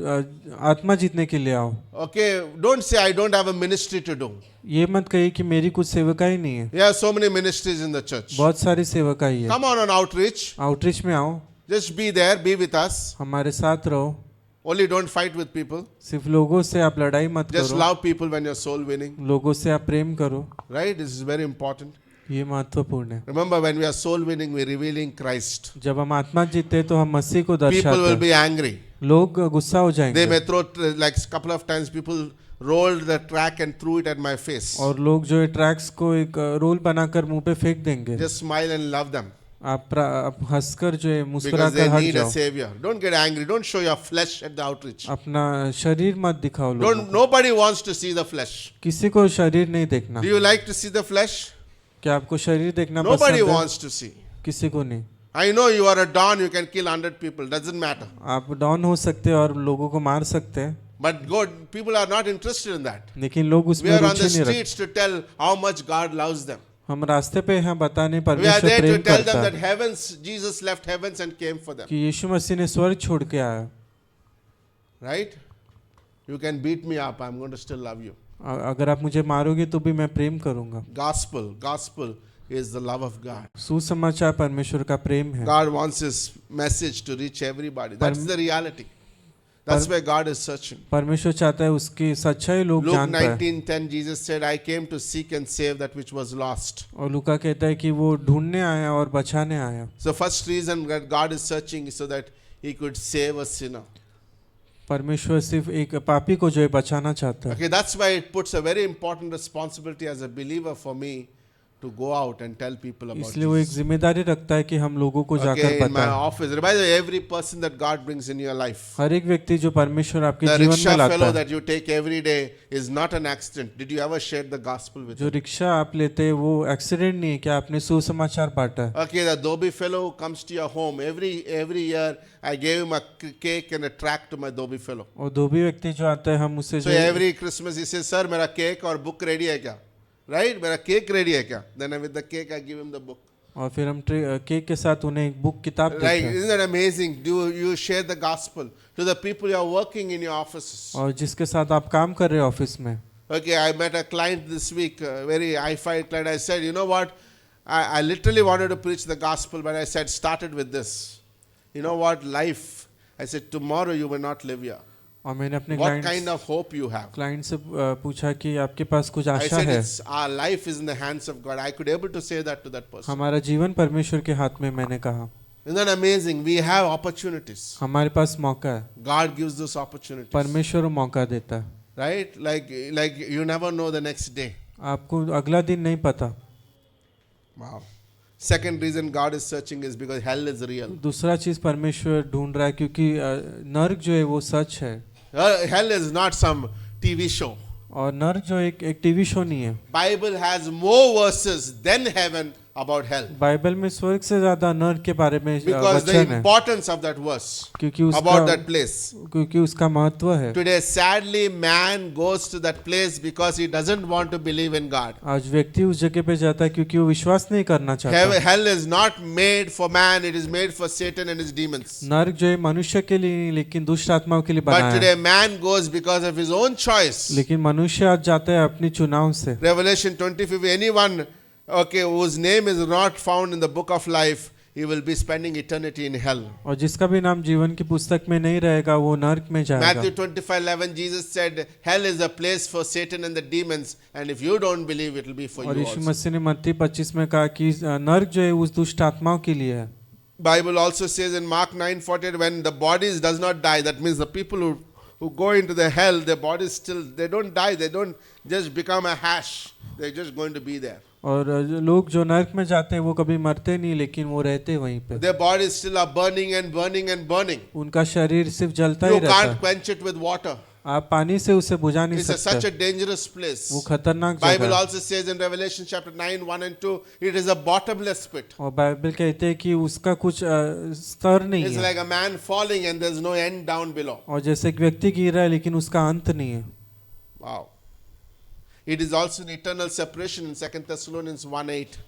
आत्मा जीतने के लिए आओ। Okay, don't say I don't have a ministry to do. ये मत कहिए कि मेरी कुछ सेवकाई नहीं है। There are so many ministries in the church. बहुत सारी सेवकाई है। Come on outreach. आउटरीच में आओ। Just be there, be with us. हमारे साथ रहो। Only don't fight with people. सिर्फ लोगों से आप लड़ाई मत Just करो। love people when you're soul winning. लोगों से आप प्रेम करो। Right? This is very important. ये महत्वपूर्ण है। Remember, when we are soul winning, we're revealing Christ. जब हम आत्मा जीतते हैं तो हम मसीह को People दर्शाते will हैं। be angry. लोग गुस्सा हो They जाएंगे may throw, like a couple of times, people rolled the track and threw it at my face. और लोग जो है ट्रैक्स को एक रोल बनाकर मुंह पे फेंक देंगे। Just smile and love them. आप हंसकर जो है Because मुस्कुराकर they हट need a जाओ। savior. Don't get angry. Don't show your flesh at the outreach. अपना शरीर मत दिखाओ लोगों को। Nobody wants to see the flesh. किसी को शरीर नहीं देखना। Do you like to see the flesh? क्या आपको शरीर देखना Nobody पसंद है? wants to see. किसी को नहीं। I know you are a don, you can kill 100 people. Doesn't matter. आप डाउन हो सकते हैं और लोगों को मार सकते हैं, But God, people are not interested in that. लेकिन लोग We उसमें are on रुचि the नहीं रखते। streets to tell how much God loves them. हम रास्ते पे हैं बताने We are परमेश्वर there to प्रेम tell करता them that है heavens, Jesus left heavens and came for them. कि यीशु मसीह ने स्वर्ग छोड़ के आया। Right? You can beat me up, I'm going to still love you. अगर आप मुझे मारोगे तो भी मैं प्रेम करूंगा। Gospel is the love of God. सुसमाचार परमेश्वर का प्रेम है। God wants His message to reach everybody. That's the reality. That's where God is searching. परमेश्वर चाहता है उसकी सच्चाई लोग Luke जान पाए। 19:10, Jesus said, I came to seek and save that which was lost. और लूका कहता है कि वो ढूंढने आया और बचाने आया। So first reason that God is searching is so that He could save a sinner. परमेश्वर सिर्फ एक पापी को जो है बचाना चाहता है। Okay, that's why it puts a very important responsibility as a believer for me to go out and tell people about इसलिए वो एक Jesus. जिम्मेदारी रखता है कि हम लोगों को जाकर Okay, in my बताएं। office, by the way, every person that God brings in your life, हर एक व्यक्ति जो परमेश्वर आपके the जीवन में rickshaw लाता fellow है, that you take every day is not an accident. Did you ever share the gospel with जो him? रिक्शा आप लेते हैं वो एक्सीडेंट नहीं है, क्या आपने सुसमाचार बांटा है? Okay, the Dhobi fellow who comes to your home every year, I gave him a cake and a tract to my Dhobi fellow. और धोबी व्यक्ति जो आता है हम उससे So जो every Christmas he says, "Sir, मेरा cake और book ready है क्या?" Right? मेरा cake ready है क्या? Then with the cake I give him the book. और फिर हम केक के साथ उन्हें एक बुक किताब देते Right? हैं। Isn't that amazing? Do you share the gospel to the people you are working in your offices? और जिसके साथ आप काम कर रहे हैं ऑफिस में। Okay, I met a client this week, a very high-fi client. I said, you know what? I literally wanted to preach the gospel, but I said, started with this. You know what? Life. I said, tomorrow you will not live here. और मैंने अपने What kind of hope you have? Client से पूछा कि आपके पास कुछ I Asha said, है? it's our life is in the hands of God. I could able to say that to that person. हमारा जीवन परमेश्वर के हाथ में, मैंने कहा। Isn't that amazing? We have opportunities. हमारे पास मौका है, God gives those opportunities. परमेश्वर वो मौका देता है। Right? Like you never know the next day. आपको अगला दिन नहीं पता। Wow. Second reason God is searching is because hell is real. दूसरा चीज परमेश्वर ढूंढ रहा है क्योंकि नर्क जो है वो सच है। Hell is not some TV show. और नर्क जो एक टीवी शो नहीं है। Bible has more verses than heaven about hell. Bible में स्वर्ग से ज्यादा नर्क के बारे में Because the वचन है, importance of that verse क्योंकि about that उसका place. क्योंकि उसका महत्व है। Today, sadly, man goes to that place because he doesn't want to believe in God. आज व्यक्ति उस जगह पे जाता है क्योंकि वो विश्वास नहीं करना चाहता। Hell is not made for man, it is made for Satan and his demons. नर्क जो है मनुष्य के लिए नहीं लेकिन दुष्ट आत्माओं के लिए But बनाया today, है। man goes because of his own choice. लेकिन मनुष्य आज जाता है अपनी चुनाव से। Revelation 25, anyone whose name is not found in the book of life, he will be spending eternity in hell. और जिसका भी नाम जीवन की पुस्तक में नहीं रहेगा वो नर्क में जाएगा। Matthew 25:11, Jesus said, hell is a place for Satan and the demons, and if you don't believe, it will be for और you यीशु also. मसीह ने मत्ती 25 में कहा कि नर्क जो है उस दुष्ट आत्माओं के लिए है। Bible also says in Mark 9:48, when the bodies does not die, that means the people who go into the hell, their bodies still, they don't die, they don't just become a hash, they're just going to be there. और लोग जो नर्क में जाते हैं वो कभी मरते नहीं लेकिन वो रहते वहीं पे। Their bodies still are burning and burning and burning. उनका शरीर सिर्फ जलता ही You रहता can't है। quench it with water. आप पानी से उसे बुझा नहीं It's such a सकते, dangerous place. वो खतरनाक Bible जगह है। also says in Revelation chapter 9, 1 and 2, it is a bottomless pit. और बाइबल कहते हैं कि उसका कुछ स्तर नहीं It's है, like a man falling and there's no end down below. और जैसे एक व्यक्ति गिर रहा है लेकिन उसका अंत नहीं है। Wow. It is also an eternal separation in 2 Thessalonians 1:8.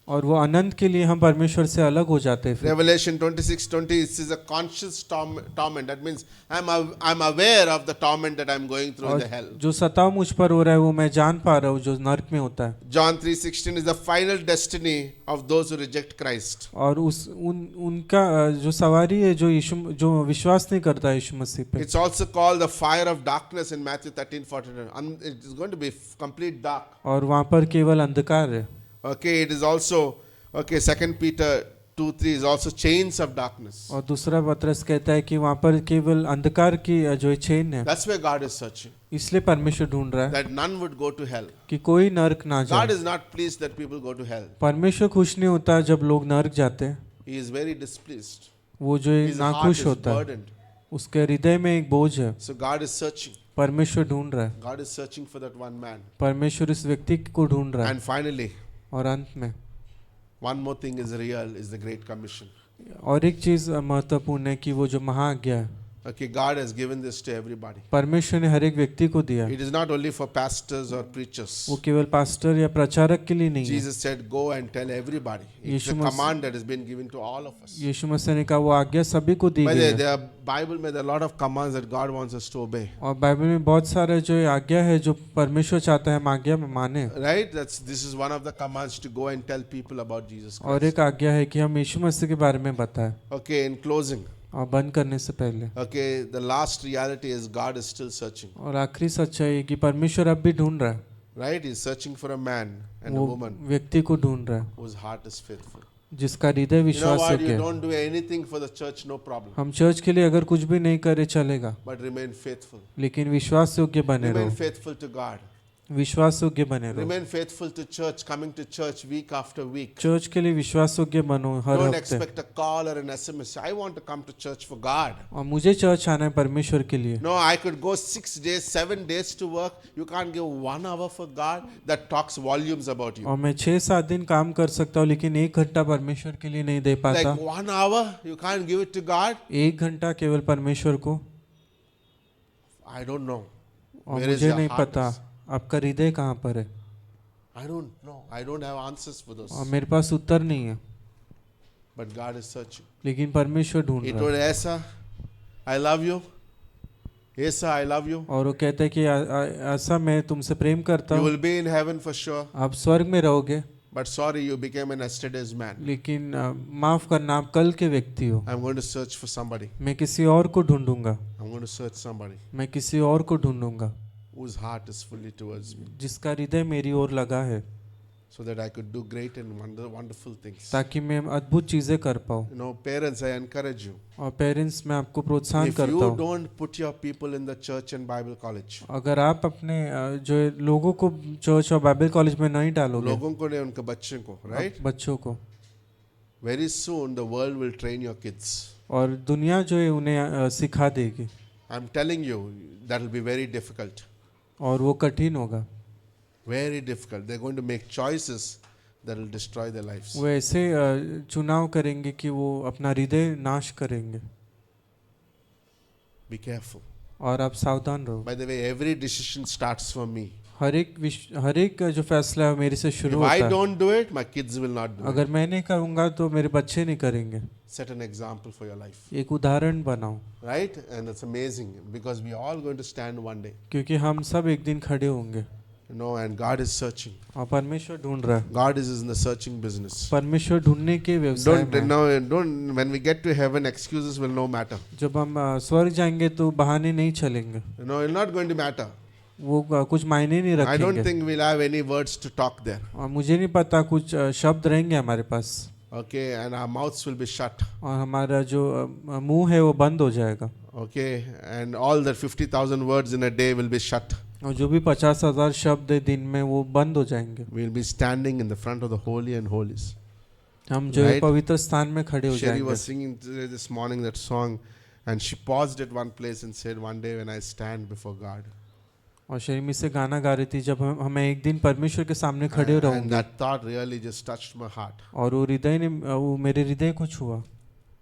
और वो अनंत के लिए हम परमेश्वर से अलग हो जाते हैं फिर। Revelation 26:20, it is a conscious torment. That means I'm aware of the torment that I'm going through in the hell. जो सताव मुझ पर हो रहा है वो मैं जान पा रहा हूँ जो नरक में होता है। John 3:16 is the final destiny of those who reject Christ. और उनका जो सवारी है जो विश्वास नहीं करता यीशु मसीह पे। It's also called the fire of darkness in Matthew 13:42. It is going to be complete dark. और वहाँ पर केवल अंधकार है। Okay, it is also, okay, 2 Peter 2:3 is also chains of darkness. और दूसरा पत्रस कहता है कि वहाँ पर केवल अंधकार की जो चेन है, That's where God is searching. इसलिए परमेश्वर ढूंढ रहा है That none would go to hell. कि कोई नरक ना God जाए। is not pleased that people go to hell. परमेश्वर खुश नहीं होता जब लोग नरक जाते हैं, He is very displeased. वो जो His heart नाखुश is होता है, burdened. उसके हृदय में एक बोझ है। So God is searching. परमेश्वर ढूंढ रहा है, God is searching for that one man. परमेश्वर इस व्यक्ति को ढूंढ रहा है। And finally, और अंत में one more thing is real, is the Great Commission. और एक चीज महत्वपूर्ण है कि वो जो महाआज्ञा है, Okay, God has given this to everybody. परमेश्वर ने हर एक व्यक्ति को दिया। It is not only for pastors or preachers. वो केवल पास्टर या प्रचारक के लिए नहीं है। Jesus said, go and tell everybody. It's a Yeshu Masih- command that has been given to all of us. यीशु मसीह ने कहा वो आज्ञा सभी को दी By गई the way, है। there are Bible में there are a lot of commands that God wants us to obey. और बाइबल में बहुत सारे जो आज्ञा है जो परमेश्वर चाहता है हम आज्ञा में माने। Right? This is one of the commands to go and tell people about Jesus और Christ. एक आज्ञा है कि हम यीशु मसीह के बारे में बताएं। Okay, in closing. और बंद करने से पहले Okay, the last reality is God is still searching. और आखिरी सच्चाई है कि परमेश्वर अब भी ढूंढ रहा है, Right? He's searching for a man and a वो woman व्यक्ति को ढूंढ रहा है whose heart is faithful. जिसका हृदय You know विश्वास what? योग्य You है। don't do anything for the church, no problem. हम चर्च के लिए अगर कुछ भी नहीं करे चलेगा, But remain faithful. लेकिन विश्वास योग्य बने Remain रहो, faithful to God. विश्वास योग्य बने रहो। Remain faithful to church, coming to church week after week. Church के लिए विश्वास योग्य बनो हर Don't हफ्ते। expect a call or an SMS. I want to come to church for God. और मुझे चर्च आना है परमेश्वर के लिए। No, I could go 6 days, 7 days to work. You can't give 1 hour for God. That talks volumes about you. और मैं 6-7 दिन काम कर सकता हूँ लेकिन 1 घंटा परमेश्वर के लिए नहीं दे पाता। Like 1 hour, you can't give it to God. 1 घंटा केवल परमेश्वर को। I don't know. और Where is मुझे your नहीं heart पता is? आपका हृदय कहाँ पर है, I don't know. I don't have answers for those. और मेरे पास उत्तर नहीं है, But God is searching. लेकिन परमेश्वर ढूंढ He रहा told है। Asa, I love you. Asa, I love you. और वो कहता है कि ऐसा मैं तुमसे प्रेम करता You हूँ, will be in heaven for sure. आप स्वर्ग में रहोगे, But sorry, you became an yesterday's man. लेकिन माफ करना आप कल के व्यक्ति हो। I'm going to search for somebody. मैं किसी और को ढूंढूंगा, I'm going to search somebody मैं किसी और को ढूंढूंगा whose heart is fully towards me, जिसका हृदय मेरी ओर लगा है, so that I could do great and wonderful things. ताकि मैं अद्भुत चीजें कर पाऊँ। You know, parents, I encourage you. और पेरेंट्स मैं आपको प्रोत्साहन If करता you हूँ, don't put your people in the church and Bible college, अगर आप अपने जो लोगों को चर्च और बाइबल कॉलेज में नहीं डालोगे, लोगों को नहीं उनके बच्चों को, right? बच्चों को, Very soon the world will train your kids. और दुनिया जो है उन्हें सिखा देगी, I'm telling you, that will be very difficult. और वो कठिन होगा। Very difficult. They're going to make choices that will destroy their lives. वो ऐसे चुनाव करेंगे कि वो अपना हृदय नाश करेंगे। Be careful. और आप सावधान रहो। By the way, every decision starts from me. हर एक जो फैसला है मेरे से शुरू If I होता है। don't do it, my kids will not do it. अगर मैं नहीं करूँगा तो मेरे बच्चे नहीं करेंगे। Set an example for your life. एक उदाहरण बनाओ, Right? And it's amazing because we are all going to stand one day. क्योंकि हम सब एक दिन खड़े होंगे। You know, and God is searching. और परमेश्वर ढूंढ रहा है। God is in the searching business. परमेश्वर ढूंढने के व्यवसाय Don't में है। no, don't. When we get to heaven, excuses will no matter. जब हम स्वर्ग जाएंगे तो बहाने नहीं चलेंगे, You know, it's not going to matter. वो कुछ मायने नहीं I don't रखेंगे। think we'll have any words to talk there. और मुझे नहीं पता कुछ शब्द रहेंगे हमारे पास, Okay, and our mouths will be shut. और हमारा जो मुंह है वो बंद हो जाएगा, Okay, and all the 50,000 words in a day will be shut. और जो भी 50,000 शब्द है दिन में वो बंद हो जाएंगे। We'll be standing in the front of the holy and holies. हम जो है Right? पवित्र स्थान में खड़े हो Sherry जाएंगे। was singing this morning that song, And she paused at one place and said, one day when I stand before God. और शर्मी से गाना गा रही थी, जब हमें एक दिन परमेश्वर के सामने खड़े And रहूंगे। that thought really just touched my heart. और वो मेरे हृदय को छुआ।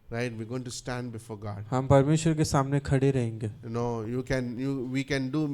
Right? We're going to stand before God. हम परमेश्वर के सामने खड़े रहेंगे। We can do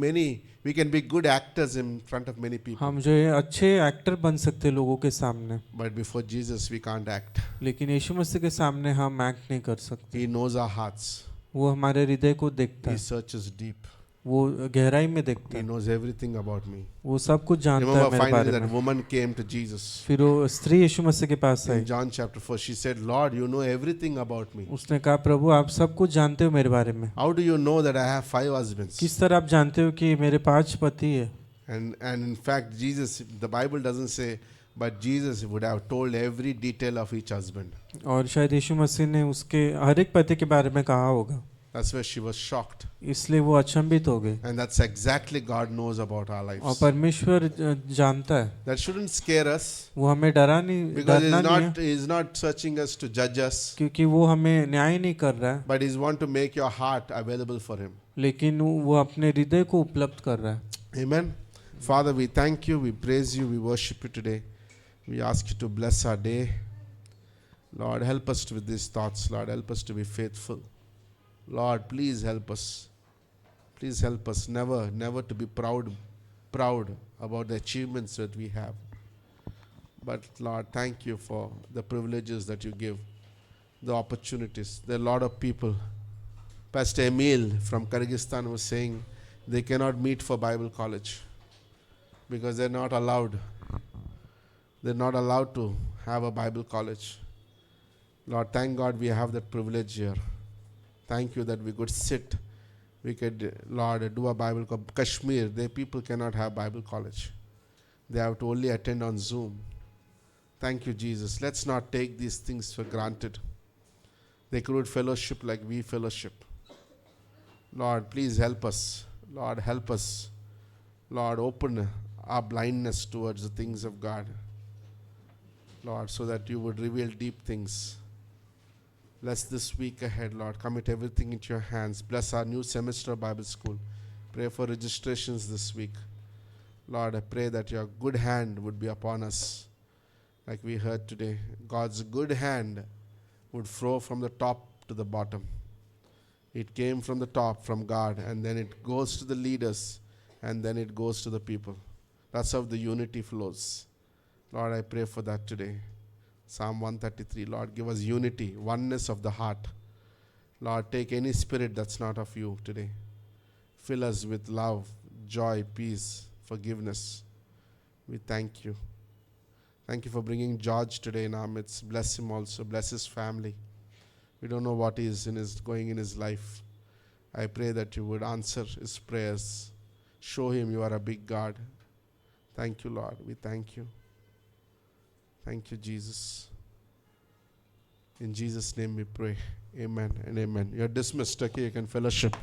we can be good actors in front of many people. हम जो है अच्छे एक्टर बन सकते हैं लोगों के सामने, But before Jesus, we can't act. लेकिन यीशु मसीह के सामने हम एक्ट नहीं कर सकते। He knows our hearts. वो हमारे हृदय को देखता He है, searches deep. वो गहराई में देखता He है, knows everything about me. वो सब कुछ जानता है Remember मेरे finally बारे that में। woman came to Jesus. फिर वो स्त्री यीशु मसीह के पास आई। In John chapter 4, she said, Lord, you know everything about me. उसने कहा, प्रभु आप सब कुछ जानते हो मेरे बारे में। How do you know that I have 5 husbands? किस तरह आप जानते हो कि मेरे 5 पति है? And in fact, Jesus, the Bible doesn't say, but Jesus would have told every detail of each husband. और शायद यीशु मसीह ने उसके हर एक पति के बारे में कहा होगा, That's why she was shocked. इसलिए वो अचंभित हो गए। And that's exactly God knows about our और lives. परमेश्वर जानता है, That shouldn't scare us वो हमें because डरना नहीं है, He's not searching us to judge us, क्योंकि वो हमें न्याय नहीं कर रहा है, but He's want to make your heart available for Him. लेकिन वो अपने हृदय को उपलब्ध कर रहा है। Amen. Father, we thank you, we praise you, we worship you today. We ask you to bless our day. Lord, help us with these thoughts. Lord, help us to be faithful. Lord, please help us. Please help us never to be proud about the achievements that we have. But Lord, thank you for the privileges that you give, the opportunities. There are a lot of people. Pastor Emil from Kyrgyzstan was saying they cannot meet for Bible college because they're not allowed. They're not allowed to have a Bible college. Lord, thank God we have that privilege here. Thank you that we could sit. We could, Lord, do a Bible college. Kashmir, their people cannot have Bible college. They have to only attend on Zoom. Thank you, Jesus. Let's not take these things for granted. They could fellowship like we fellowship. Lord, please help us. Lord, help us. Lord, open our blindness towards the things of God. Lord, so that you would reveal deep things. Bless this week ahead, Lord. Commit everything into your hands. Bless our new semester of Bible school. Pray for registrations this week. Lord, I pray that your good hand would be upon us. Like we heard today, God's good hand would flow from the top to the bottom. It came from the top, from God, and then it goes to the leaders, and then it goes to the people. That's how the unity flows. Lord, I pray for that today. Psalm 133, Lord, give us unity, oneness of the heart. Lord, take any spirit that's not of you today. Fill us with love, joy, peace, forgiveness. We thank you. Thank you for bringing George today in our midst. Bless him also. Bless his family. We don't know what is going in his life. I pray that you would answer his prayers. Show him you are a big God. Thank you, Lord. We thank you. Thank you, Jesus. In Jesus' name we pray. Amen and amen. You're dismissed. Okay, you can fellowship.